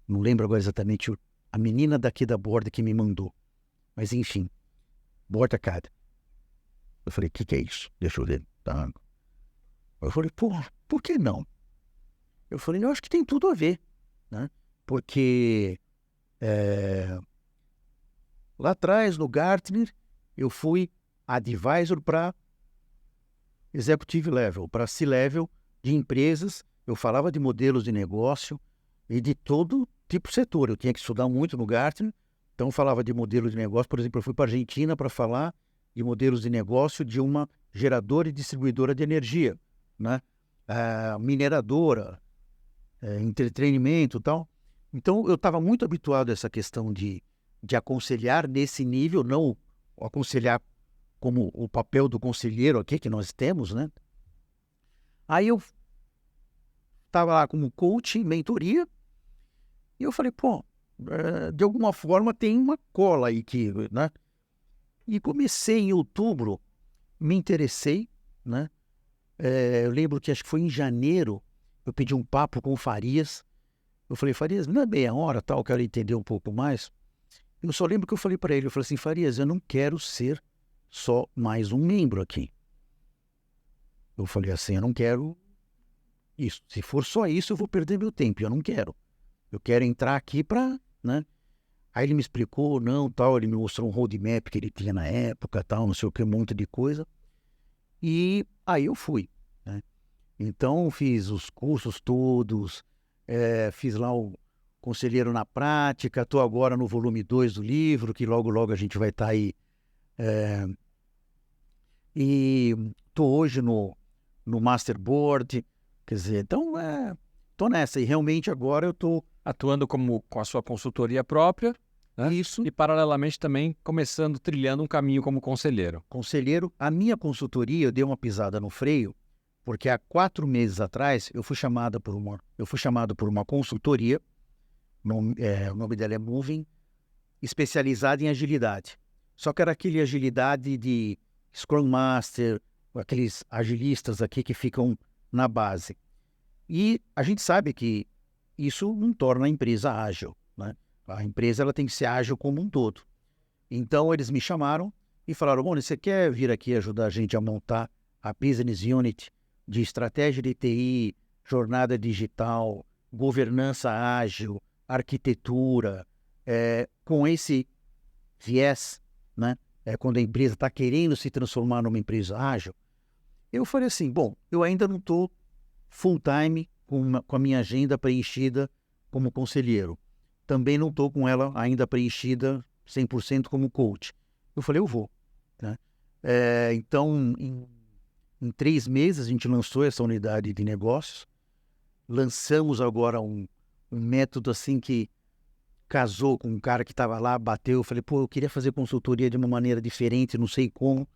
Não lembro agora exatamente a menina daqui da Board que me mandou. Mas enfim, Board Academy. Eu falei, o que é isso? Deixa eu ver. Tá. Eu falei, pô, por que não? Eu falei, eu acho que tem tudo a ver, né? Porque lá atrás, no Gartner, eu fui advisor para executive level, para C-level de empresas. Eu falava de modelos de negócio e de todo tipo de setor. Eu tinha que estudar muito no Gartner, então eu falava de modelo de negócio. Por exemplo, eu fui para a Argentina para falar de modelos de negócio de uma geradora e distribuidora de energia, né? Mineradora, entretenimento e tal. Então, eu estava muito habituado a essa questão de aconselhar nesse nível, não aconselhar como o papel do conselheiro aqui que nós temos, né? Aí eu estava lá como coach, mentoria, e eu falei, pô, de alguma forma tem uma cola aí que, né? E comecei em outubro, me interessei, né? Eu lembro que acho que foi em janeiro, eu pedi um papo com o Farias. Eu falei, Farias, não é meia hora, tal, eu quero entender um pouco mais. Eu só lembro que eu falei para ele, eu falei assim, Farias, eu não quero ser só mais um membro aqui. Eu falei assim, eu não quero isso. Se for só isso, eu vou perder meu tempo, eu não quero. Eu quero entrar aqui para, né? Aí ele me explicou, não, tal, ele me mostrou um roadmap que ele tinha na época, tal, não sei o que, um monte de coisa. E aí eu fui, né? Então, fiz os cursos todos, fiz lá o Conselheiro na Prática, estou agora no volume 2 do livro, que logo, logo a gente vai estar aí. E estou hoje no Masterboard, quer dizer, então, estou nessa. E realmente agora eu estou... Atuando com a sua consultoria própria, né? Isso. E paralelamente também trilhando um caminho como conselheiro. Conselheiro, a minha consultoria, eu dei uma pisada no freio, porque há 4 meses atrás eu fui chamado por uma consultoria, o nome dela é Moving, especializada em agilidade. Só que era aquele agilidade de Scrum Master, aqueles agilistas aqui que ficam na base. E a gente sabe que isso não torna a empresa ágil, né? A empresa ela tem que ser ágil como um todo. Então eles me chamaram e falaram, bom, você quer vir aqui ajudar a gente a montar a Business Unit de estratégia de TI, jornada digital, governança ágil, arquitetura, com esse viés, né? Quando a empresa está querendo se transformar numa empresa ágil. Eu falei assim, bom, eu ainda não estou full time com a minha agenda preenchida como conselheiro. Também não estou com ela ainda preenchida 100% como coach. Eu falei, eu vou, né? Então, em 3 meses a gente lançou essa unidade de negócios. Lançamos agora um método assim que casou com um cara que estava lá, bateu. Eu falei, pô, eu queria fazer consultoria de uma maneira diferente, não sei como.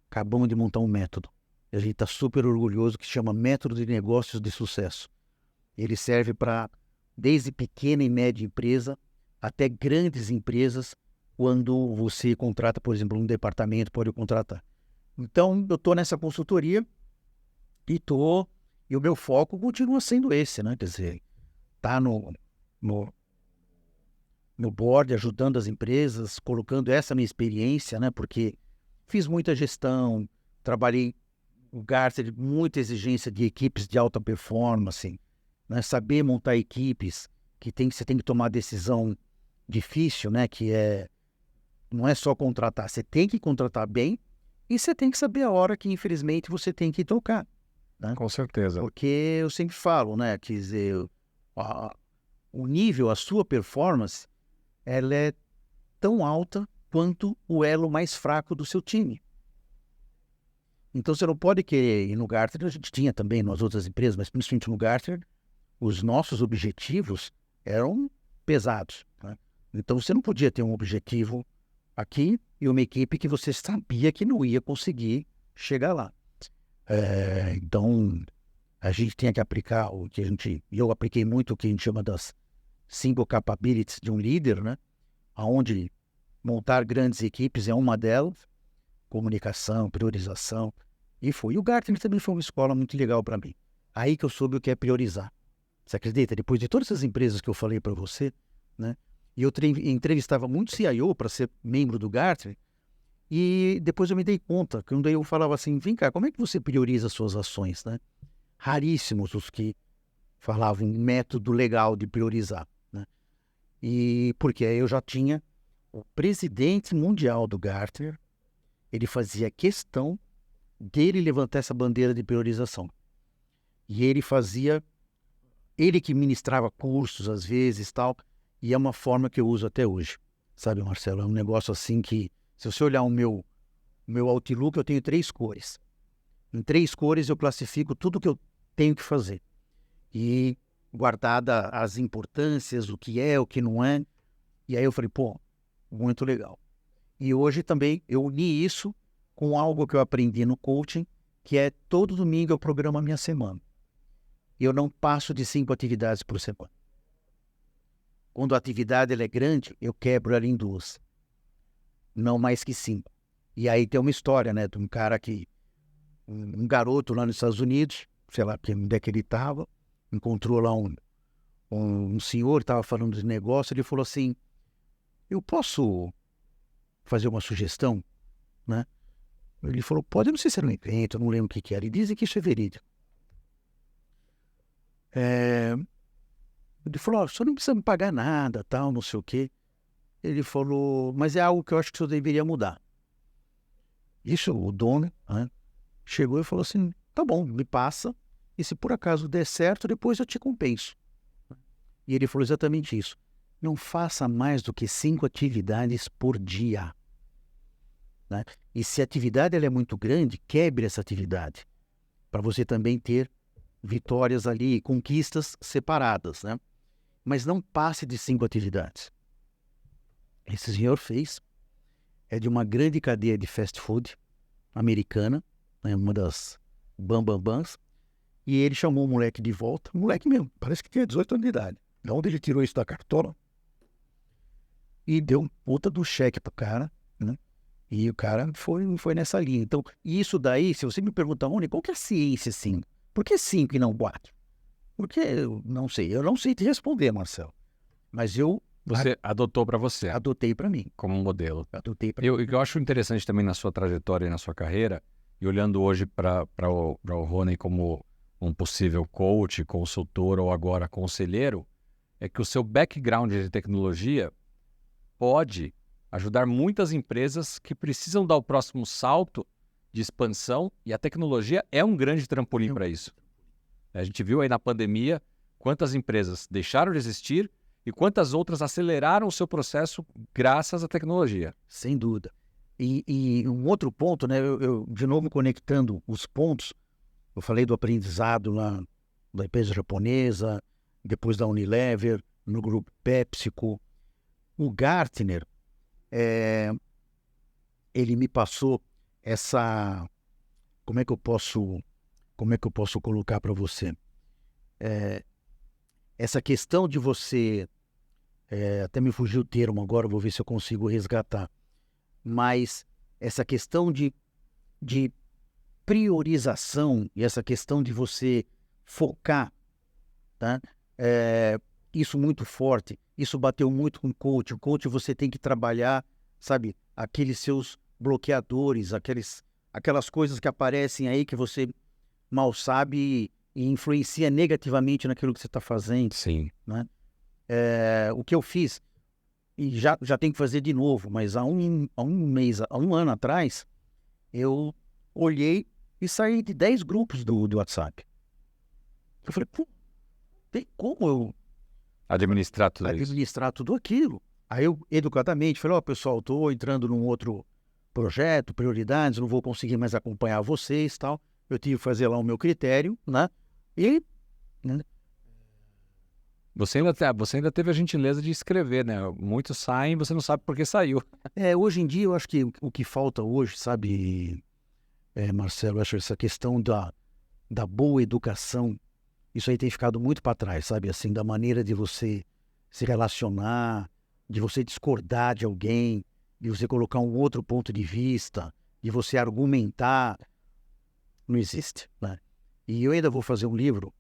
Acabamos de montar um método. A gente está super orgulhoso, que se chama Método de Negócios de Sucesso. Ele serve para, desde pequena e média empresa, até grandes empresas, quando você contrata, por exemplo, um departamento, pode contratar. Então, eu estou nessa consultoria e o meu foco continua sendo esse, né? Quer dizer, tá no board, ajudando as empresas, colocando essa minha experiência, né? Porque fiz muita gestão, trabalhei no Gartner, muita exigência de equipes de alta performance, né? Saber montar equipes você tem que tomar decisão difícil, né? Não é só contratar, você tem que contratar bem e você tem que saber a hora que, infelizmente, você tem que tocar, né? Com certeza. Porque eu sempre falo, né? Quer dizer, o nível, a sua performance, ela é tão alta quanto o elo mais fraco do seu time. Então, você não pode querer ir no Gartner, a gente tinha também nas outras empresas, mas principalmente no Gartner, os nossos objetivos eram pesados, né? Então, você não podia ter um objetivo aqui e uma equipe que você sabia que não ia conseguir chegar lá. Então, a gente tinha que aplicar eu apliquei muito o que a gente chama das single capabilities de um líder, né? Onde montar grandes equipes é uma delas, comunicação, priorização, e foi. E o Gartner também foi uma escola muito legal para mim. Aí que eu soube o que é priorizar. Você acredita? Depois de todas essas empresas que eu falei para você, né? E eu entrevistava muito CIO para ser membro do Gartner, e depois eu me dei conta, quando eu falava assim, vem cá, como é que você prioriza as suas ações, né? Raríssimos os que falavam um método legal de priorizar, né? E porque aí eu já tinha o presidente mundial do Gartner, ele fazia questão dele levantar essa bandeira de priorização. E ele que ministrava cursos às vezes tal, e é uma forma que eu uso até hoje. Sabe, Marcelo, é um negócio assim que, se você olhar o meu Outlook, eu tenho 3 cores. Em 3 cores eu classifico tudo que eu tenho que fazer. E guardada as importâncias, o que é, o que não é. E aí eu falei, pô, muito legal. E hoje também eu uni isso com algo que eu aprendi no coaching, que é todo domingo eu programo a minha semana. E eu não passo de 5 atividades por semana. Quando a atividade ela é grande, eu quebro ela em 2. Não mais que 5. E aí tem uma história, né, de um cara que... Um garoto lá nos Estados Unidos, sei lá onde é que ele estava, encontrou lá um senhor, estava falando de negócio, ele falou assim, eu posso fazer uma sugestão, né? Ele falou, pode, eu não sei se era um evento, eu não lembro o que era, e dizem que isso é verídico. Ele falou, o senhor não precisa me pagar nada, tal, não sei o quê. Ele falou, mas é algo que eu acho que o senhor deveria mudar. Isso, o dono, né, chegou e falou assim, tá bom, me passa, e se por acaso der certo, depois eu te compenso. E ele falou exatamente isso. Não faça mais do que 5 atividades por dia. Né? E se a atividade ela é muito grande, quebre essa atividade, para você também ter vitórias ali, conquistas separadas, né? Mas não passe de 5 atividades. Esse senhor fez, é de uma grande cadeia de fast food americana, né? Uma das bambambãs, e ele chamou o moleque de volta, moleque mesmo, parece que tinha 18 anos de idade. De onde ele tirou isso da cartola? E deu um puta do cheque pro cara, né? E o cara foi nessa linha. Então, isso daí, se você me perguntar, Rony, qual que é a ciência, assim? Por que 5 e não 4? Porque eu não sei te responder, Marcelo. Mas Você adotou para você, adotei para mim. como modelo. Adotei para O que eu acho interessante também na sua trajetória e na sua carreira, e olhando hoje para o Rony como um possível coach, consultor ou agora conselheiro, é que o seu background de tecnologia pode ajudar muitas empresas que precisam dar o próximo salto de expansão, e a tecnologia é um grande trampolim para isso. A gente viu aí na pandemia quantas empresas deixaram de existir e quantas outras aceleraram o seu processo graças à tecnologia. Sem dúvida. E um outro ponto, né? Eu de novo conectando os pontos, eu falei do aprendizado lá da empresa japonesa, depois da Unilever, no grupo PepsiCo. O Gartner, ele me passou essa... Como é que eu posso colocar para você? Essa questão de você... até me fugiu o termo agora, vou ver se eu consigo resgatar. Mas essa questão de priorização e essa questão de você focar, tá? Isso muito forte, isso bateu muito com o coach. O coach você tem que trabalhar, sabe, aqueles seus bloqueadores, aquelas coisas que aparecem aí que você mal sabe e influencia negativamente naquilo que você está fazendo. Sim. Né? O que eu fiz, e já tenho que fazer de novo, mas há um ano atrás, eu olhei e saí de 10 grupos do WhatsApp. Eu falei, pô, tem como eu Administrar tudo isso. administrar tudo aquilo? Aí eu, educadamente, falei, pessoal, estou entrando num outro projeto, prioridades, não vou conseguir mais acompanhar vocês e tal. Eu tive que fazer lá o meu critério, né? E... né? Você ainda teve a gentileza de escrever, né? Muitos saem, você não sabe por que saiu. Hoje em dia, eu acho que o que falta hoje, sabe, Marcelo, eu acho essa questão da boa educação, isso aí tem ficado muito para trás, sabe? Assim, da maneira de você se relacionar, de você discordar de alguém, de você colocar um outro ponto de vista, de você argumentar, não existe, né? E eu ainda vou fazer um livro,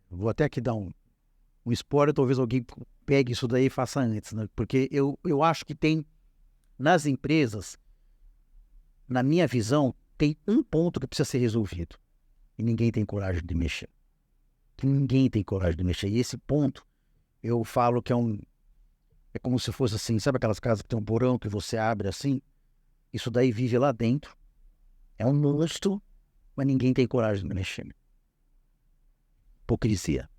vou até aqui dar um spoiler, talvez alguém pegue isso daí e faça antes, né? Porque eu acho que tem, nas empresas, na minha visão, tem um ponto que precisa ser resolvido. E ninguém tem coragem de mexer. Ninguém tem coragem de mexer. E esse ponto, eu falo que é como se fosse assim, sabe aquelas casas que tem um porão que você abre assim? Isso daí vive lá dentro. É um monstro, mas ninguém tem coragem de mexer. Hipocrisia.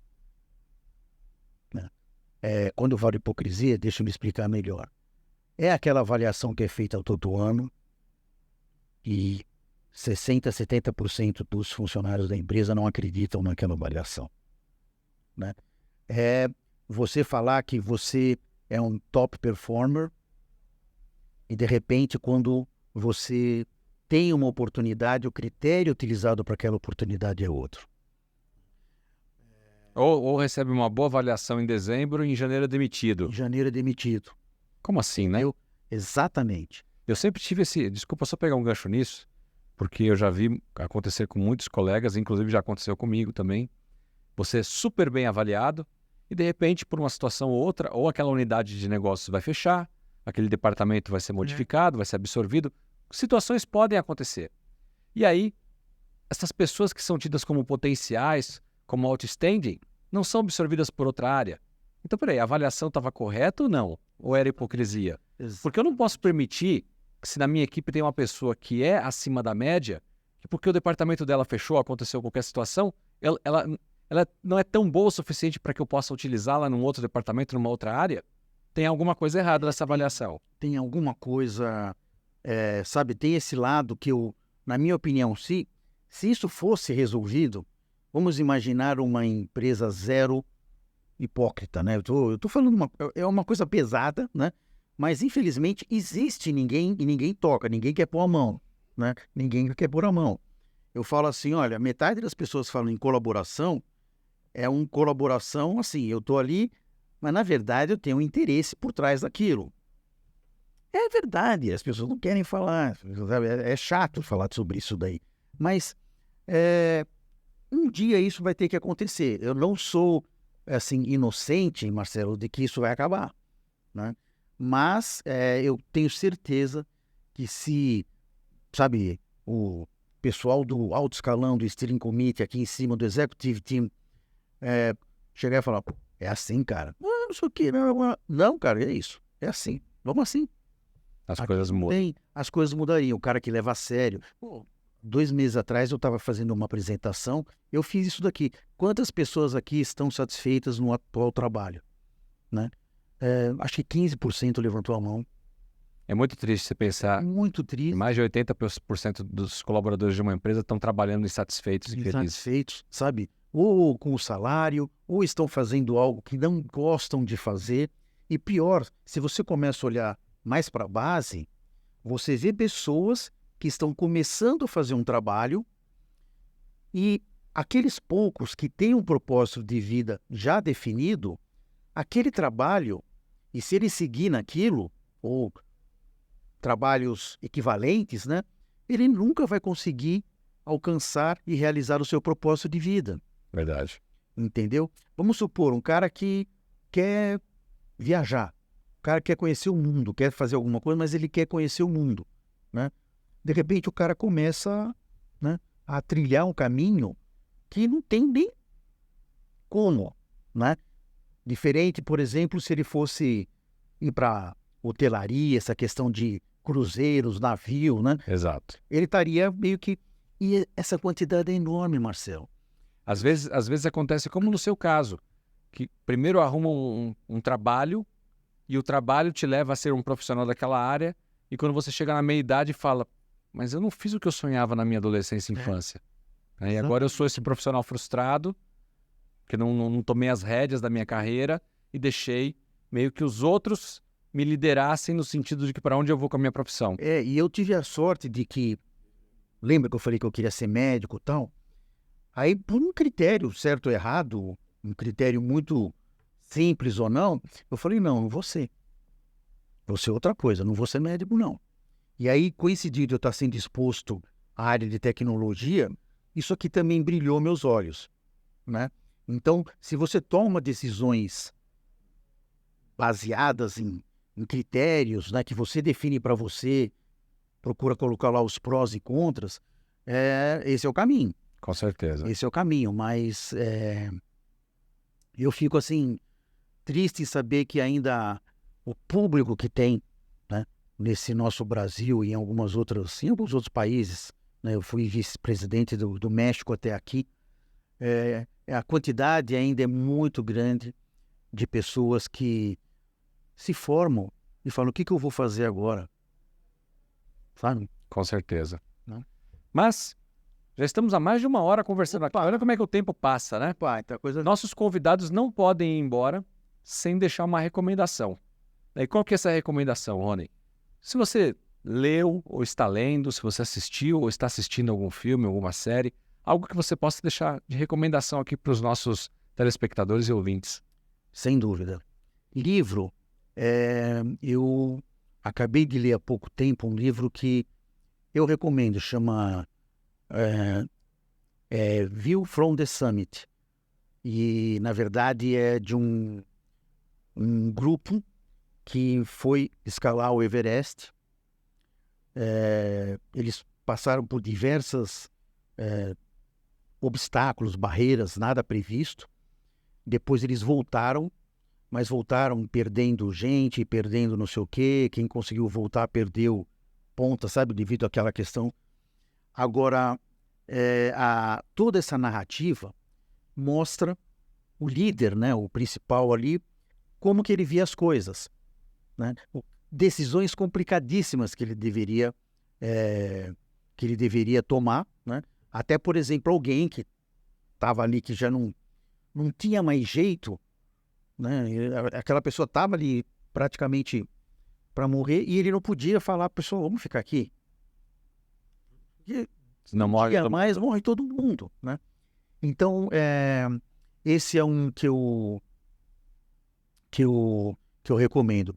Né? Quando eu falo hipocrisia, deixa eu me explicar melhor. É aquela avaliação que é feita todo ano e 60%, 70% dos funcionários da empresa não acreditam naquela avaliação. Né? É você falar que você é um top performer e, de repente, quando você tem uma oportunidade, o critério utilizado para aquela oportunidade é outro. Ou recebe uma boa avaliação em dezembro e em janeiro é demitido. Em janeiro é demitido. Como assim, né? Exatamente. Eu sempre tive desculpa só pegar um gancho nisso, porque eu já vi acontecer com muitos colegas, inclusive já aconteceu comigo também. Você é super bem avaliado e, de repente, por uma situação ou outra, ou aquela unidade de negócios vai fechar, aquele departamento vai ser modificado, vai ser absorvido. Situações podem acontecer. E aí, essas pessoas que são tidas como potenciais, como outstanding, não são absorvidas por outra área. Então, peraí, a avaliação estava correta ou não? Ou era hipocrisia? Porque eu não posso permitir que, se na minha equipe tem uma pessoa que é acima da média, que porque o departamento dela fechou, aconteceu qualquer situação, ela não é tão boa o suficiente para que eu possa utilizá-la num outro departamento, numa outra área? Tem alguma coisa errada nessa avaliação. Tem alguma coisa, sabe, tem esse lado que na minha opinião, se isso fosse resolvido, vamos imaginar uma empresa zero hipócrita, né? Eu tô falando é uma coisa pesada, né? Mas, infelizmente, existe ninguém e ninguém toca, ninguém quer pôr a mão, né? Ninguém quer pôr a mão. Eu falo assim, olha, metade das pessoas falam em colaboração, é uma colaboração assim, eu tô ali, mas, na verdade, eu tenho um interesse por trás daquilo. É verdade, as pessoas não querem falar, sabe? É chato falar sobre isso daí. Mas, um dia isso vai ter que acontecer. Eu não sou, assim, inocente, Marcelo, de que isso vai acabar, né? Mas eu tenho certeza que se, sabe, o pessoal do alto escalão, do Steering Committee, aqui em cima, do Executive Team, chegar e falar, pô, é assim, cara. Não sei o que, não, cara, é isso. É assim. Vamos assim. As coisas mudam. As coisas mudariam. O cara que leva a sério. Pô, 2 meses atrás eu estava fazendo uma apresentação, eu fiz isso daqui. Quantas pessoas aqui estão satisfeitas no atual trabalho? Né? Acho que 15% levantou a mão. É muito triste você pensar. Muito triste. Que mais de 80% dos colaboradores de uma empresa estão trabalhando insatisfeitos e felizes. Insatisfeitos, sabe? Ou com o salário, ou estão fazendo algo que não gostam de fazer. E pior, se você começa a olhar mais para a base, você vê pessoas que estão começando a fazer um trabalho e aqueles poucos que têm um propósito de vida já definido, aquele trabalho, e se ele seguir naquilo, ou trabalhos equivalentes, né, ele nunca vai conseguir alcançar e realizar o seu propósito de vida. Verdade. Entendeu? Vamos supor, um cara que quer viajar, o cara quer conhecer o mundo, quer fazer alguma coisa, mas ele quer conhecer o mundo, né? De repente o cara começa, né, a trilhar um caminho que não tem nem como, né? Diferente, por exemplo, se ele fosse ir para hotelaria, essa questão de cruzeiros, navio, né? Exato. Ele estaria meio que... E essa quantidade é enorme, Marcelo. Às vezes acontece como no seu caso, que primeiro arruma um trabalho e o trabalho te leva a ser um profissional daquela área e quando você chega na meia-idade fala, mas eu não fiz o que eu sonhava na minha adolescência e infância. Aí agora eu sou esse profissional frustrado, que não tomei as rédeas da minha carreira e deixei meio que os outros me liderassem no sentido de que para onde eu vou com a minha profissão. E eu tive a sorte de que... Lembra que eu falei que eu queria ser médico e tal? Aí, por um critério certo ou errado, um critério muito simples ou não, eu falei, não vou ser. vou ser outra coisa, não vou ser médico, não. E aí, coincidindo eu estar sendo exposto à área de tecnologia, isso aqui também brilhou meus olhos, né? Então, se você toma decisões baseadas em critérios, né, que você define para você, procura colocar lá os prós e contras, esse é o caminho. Com certeza. Esse é o caminho, mas eu fico assim triste em saber que ainda o público que tem, né, nesse nosso Brasil e em alguns outros países, né, eu fui vice-presidente do México até aqui, a quantidade ainda é muito grande de pessoas que se formam e falam, o que eu vou fazer agora? Sabe? Com certeza. Não. Mas já estamos há mais de 1 hora conversando aqui. Olha como é que o tempo passa, né? Então a coisa... Nossos convidados não podem ir embora sem deixar uma recomendação. E qual que é essa recomendação, Rony? Se você leu ou está lendo, se você assistiu ou está assistindo algum filme, alguma série, algo que você possa deixar de recomendação aqui para os nossos telespectadores e ouvintes. Sem dúvida. Livro, eu acabei de ler há pouco tempo um livro que eu recomendo, chama View from the Summit. E, na verdade, é de um grupo que foi escalar o Everest. Eles passaram por diversos obstáculos, barreiras, nada previsto. Depois eles voltaram, mas voltaram perdendo gente, perdendo não sei o quê. Quem conseguiu voltar perdeu ponta, sabe, devido àquela questão. Agora, toda essa narrativa mostra o líder, né, o principal ali, como que ele via as coisas, né? Decisões complicadíssimas que ele deveria tomar, né? Até, por exemplo, alguém que estava ali que já não tinha mais jeito, né? Aquela pessoa estava ali praticamente para morrer e ele não podia falar, pessoal, vamos ficar aqui. Não morre todo... mais, morre todo mundo, né? Então, esse é um que eu recomendo.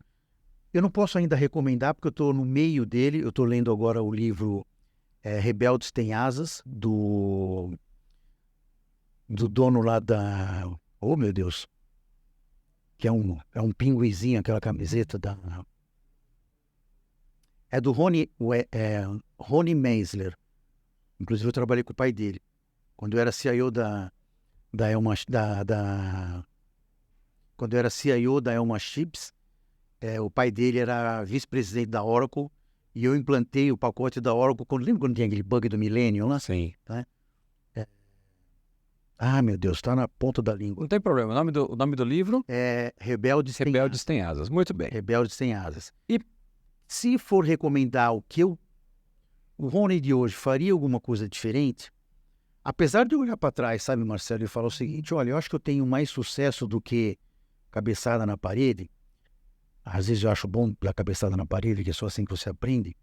Eu não posso ainda recomendar porque eu estou no meio dele. Eu estou lendo agora o livro Rebeldes Têm Asas, do dono lá da... Oh, meu Deus! Que é um pinguizinho, aquela camiseta da... É do Rony Meisler. Inclusive, eu trabalhei com o pai dele. Quando eu era CIO quando eu era CIO da Elma Chips, o pai dele era vice-presidente da Oracle e eu implantei o pacote da Oracle. Lembra quando tinha aquele bug do Millennium lá? Sim. Tá? Ah, meu Deus, está na ponta da língua. Não tem problema. O nome do livro é Rebeldes Têm Asas. Muito bem. Rebeldes Têm Asas. E se for recomendar o Rony de hoje faria alguma coisa diferente, apesar de eu olhar para trás, sabe, Marcelo, e falar o seguinte, olha, eu acho que eu tenho mais sucesso do que cabeçada na parede. Às vezes eu acho bom dar cabeçada na parede, que é só assim que você aprende.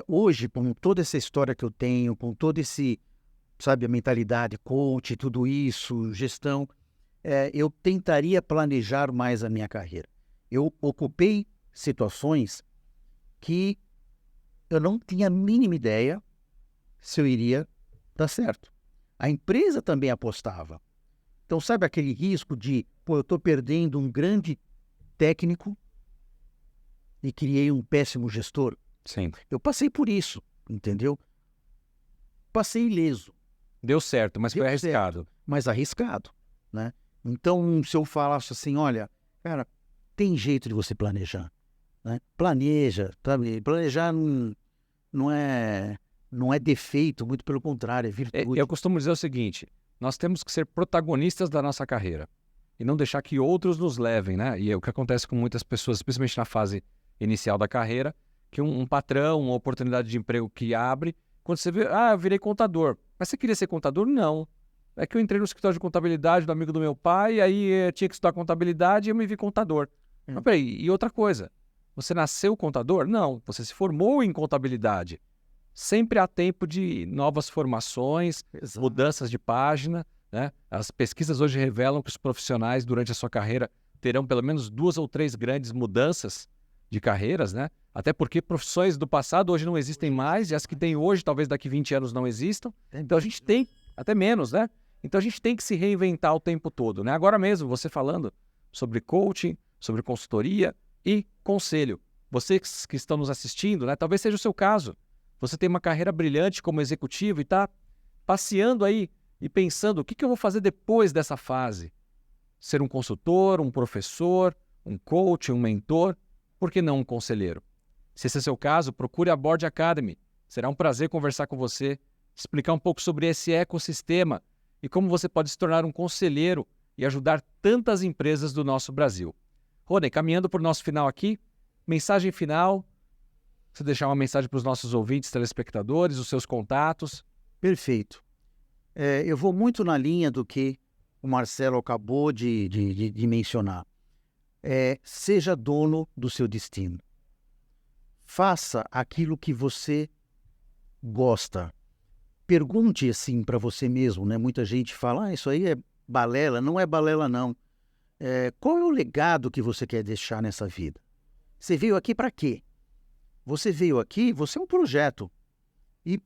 Hoje, com toda essa história que eu tenho, com todo esse, sabe, a mentalidade, coach, tudo isso, gestão, eu tentaria planejar mais a minha carreira. Eu ocupei situações que eu não tinha a mínima ideia se eu iria dar certo. A empresa também apostava. Então, sabe aquele risco de, eu estou perdendo um grande técnico e criei um péssimo gestor? sim. Eu passei por isso, entendeu? Passei ileso. Deu certo, mas foi arriscado. Mas arriscado, né? Então, se eu falasse assim, olha, cara, tem jeito de você planejar, né? Planeja, sabe? Planejar não é defeito, muito pelo contrário, é virtude. Eu costumo dizer o seguinte, nós temos que ser protagonistas da nossa carreira e não deixar que outros nos levem, né? E é o que acontece com muitas pessoas, principalmente na fase inicial da carreira, que um patrão, uma oportunidade de emprego que abre, quando você vê, eu virei contador. Mas você queria ser contador? Não. É que eu entrei no escritório de contabilidade do amigo do meu pai, aí eu tinha que estudar contabilidade e eu me vi contador. Mas peraí, e outra coisa, você nasceu contador? Não, você se formou em contabilidade. Sempre há tempo de novas formações, Exato. mudanças de página, né? As pesquisas hoje revelam que os profissionais, durante a sua carreira, terão pelo menos 2 ou 3 grandes mudanças de carreiras, né? Até porque profissões do passado hoje não existem mais, e as que tem hoje, talvez daqui 20 anos não existam. Então a gente tem, até menos, né? Então a gente tem que se reinventar o tempo todo, né? Agora mesmo, você falando sobre coaching, sobre consultoria e conselho. Vocês que estão nos assistindo, né? Talvez seja o seu caso. Você tem uma carreira brilhante como executivo e está passeando aí e pensando, o que eu vou fazer depois dessa fase? Ser um consultor, um professor, um coach, um mentor? Por que não um conselheiro? Se esse é seu caso, procure a Board Academy. Será um prazer conversar com você, explicar um pouco sobre esse ecossistema e como você pode se tornar um conselheiro e ajudar tantas empresas do nosso Brasil. Rony, caminhando para o nosso final aqui, mensagem final, você deixar uma mensagem para os nossos ouvintes, telespectadores, os seus contatos. Perfeito. Eu vou muito na linha do que o Marcelo acabou de mencionar. Seja dono do seu destino. Faça aquilo que você gosta. Pergunte assim para você mesmo, né? Muita gente fala, isso aí é balela. Não é balela, não. Qual é o legado que você quer deixar nessa vida? Você veio aqui para quê? Você veio aqui, você é um projeto. E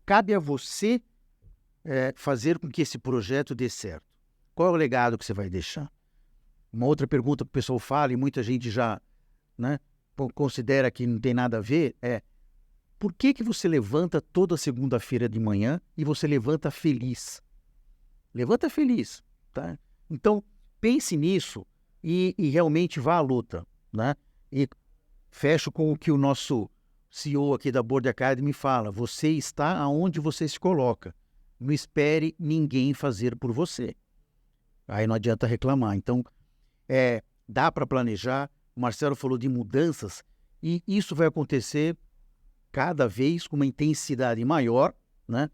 cabe a você fazer com que esse projeto dê certo. Qual é o legado que você vai deixar? Uma outra pergunta que o pessoal fala, e muita gente já, né, considera que não tem nada a ver, por que você levanta toda segunda-feira de manhã e você levanta feliz? Levanta feliz, tá? Então, pense nisso e realmente vá à luta, né? E fecho com o que o nosso CEO aqui da Board Academy fala. Você está aonde você se coloca. Não espere ninguém fazer por você. Aí não adianta reclamar. Então, dá para planejar. O Marcelo falou de mudanças e isso vai acontecer cada vez com uma intensidade maior, né?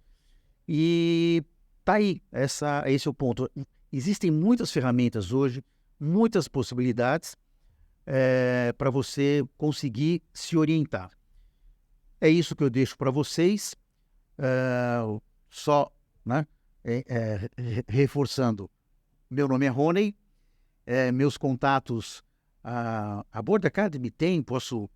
E tá aí, esse é o ponto. Existem muitas ferramentas hoje, muitas possibilidades para você conseguir se orientar. É isso que eu deixo para vocês. Só, né, reforçando, meu nome é Rony, meus contatos, a Board Academy tem, posso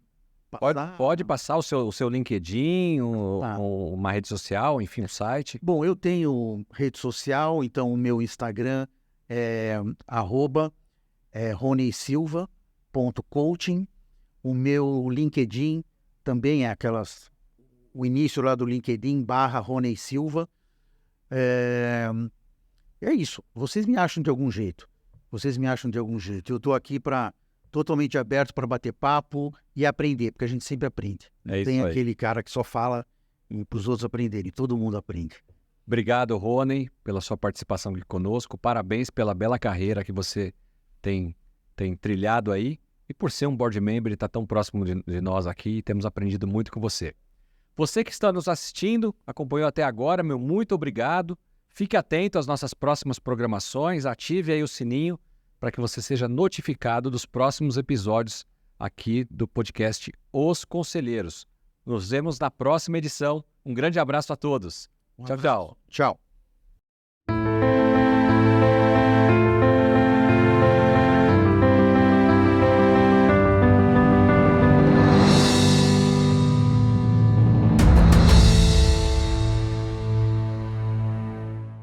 passar? Pode passar o seu LinkedIn, uma rede social, enfim, um site. Bom, eu tenho rede social, então o meu Instagram é @ronysilva.coaching. O meu LinkedIn também é o início lá do LinkedIn /Rony Silva. É isso. Vocês me acham de algum jeito. Eu estou aqui totalmente aberto para bater papo e aprender, porque a gente sempre aprende. Não tem aquele cara que só fala para os outros aprenderem. Todo mundo aprende. Obrigado, Rony, pela sua participação aqui conosco. Parabéns pela bela carreira que você tem trilhado aí. E por ser um board member e estar tão próximo de nós aqui, temos aprendido muito com você. Você que está nos assistindo, acompanhou até agora, meu muito obrigado. Fique atento às nossas próximas programações, ative aí o sininho para que você seja notificado dos próximos episódios aqui do podcast Os Conselheiros. Nos vemos na próxima edição. Um grande abraço a todos. Tchau, tchau. Tchau.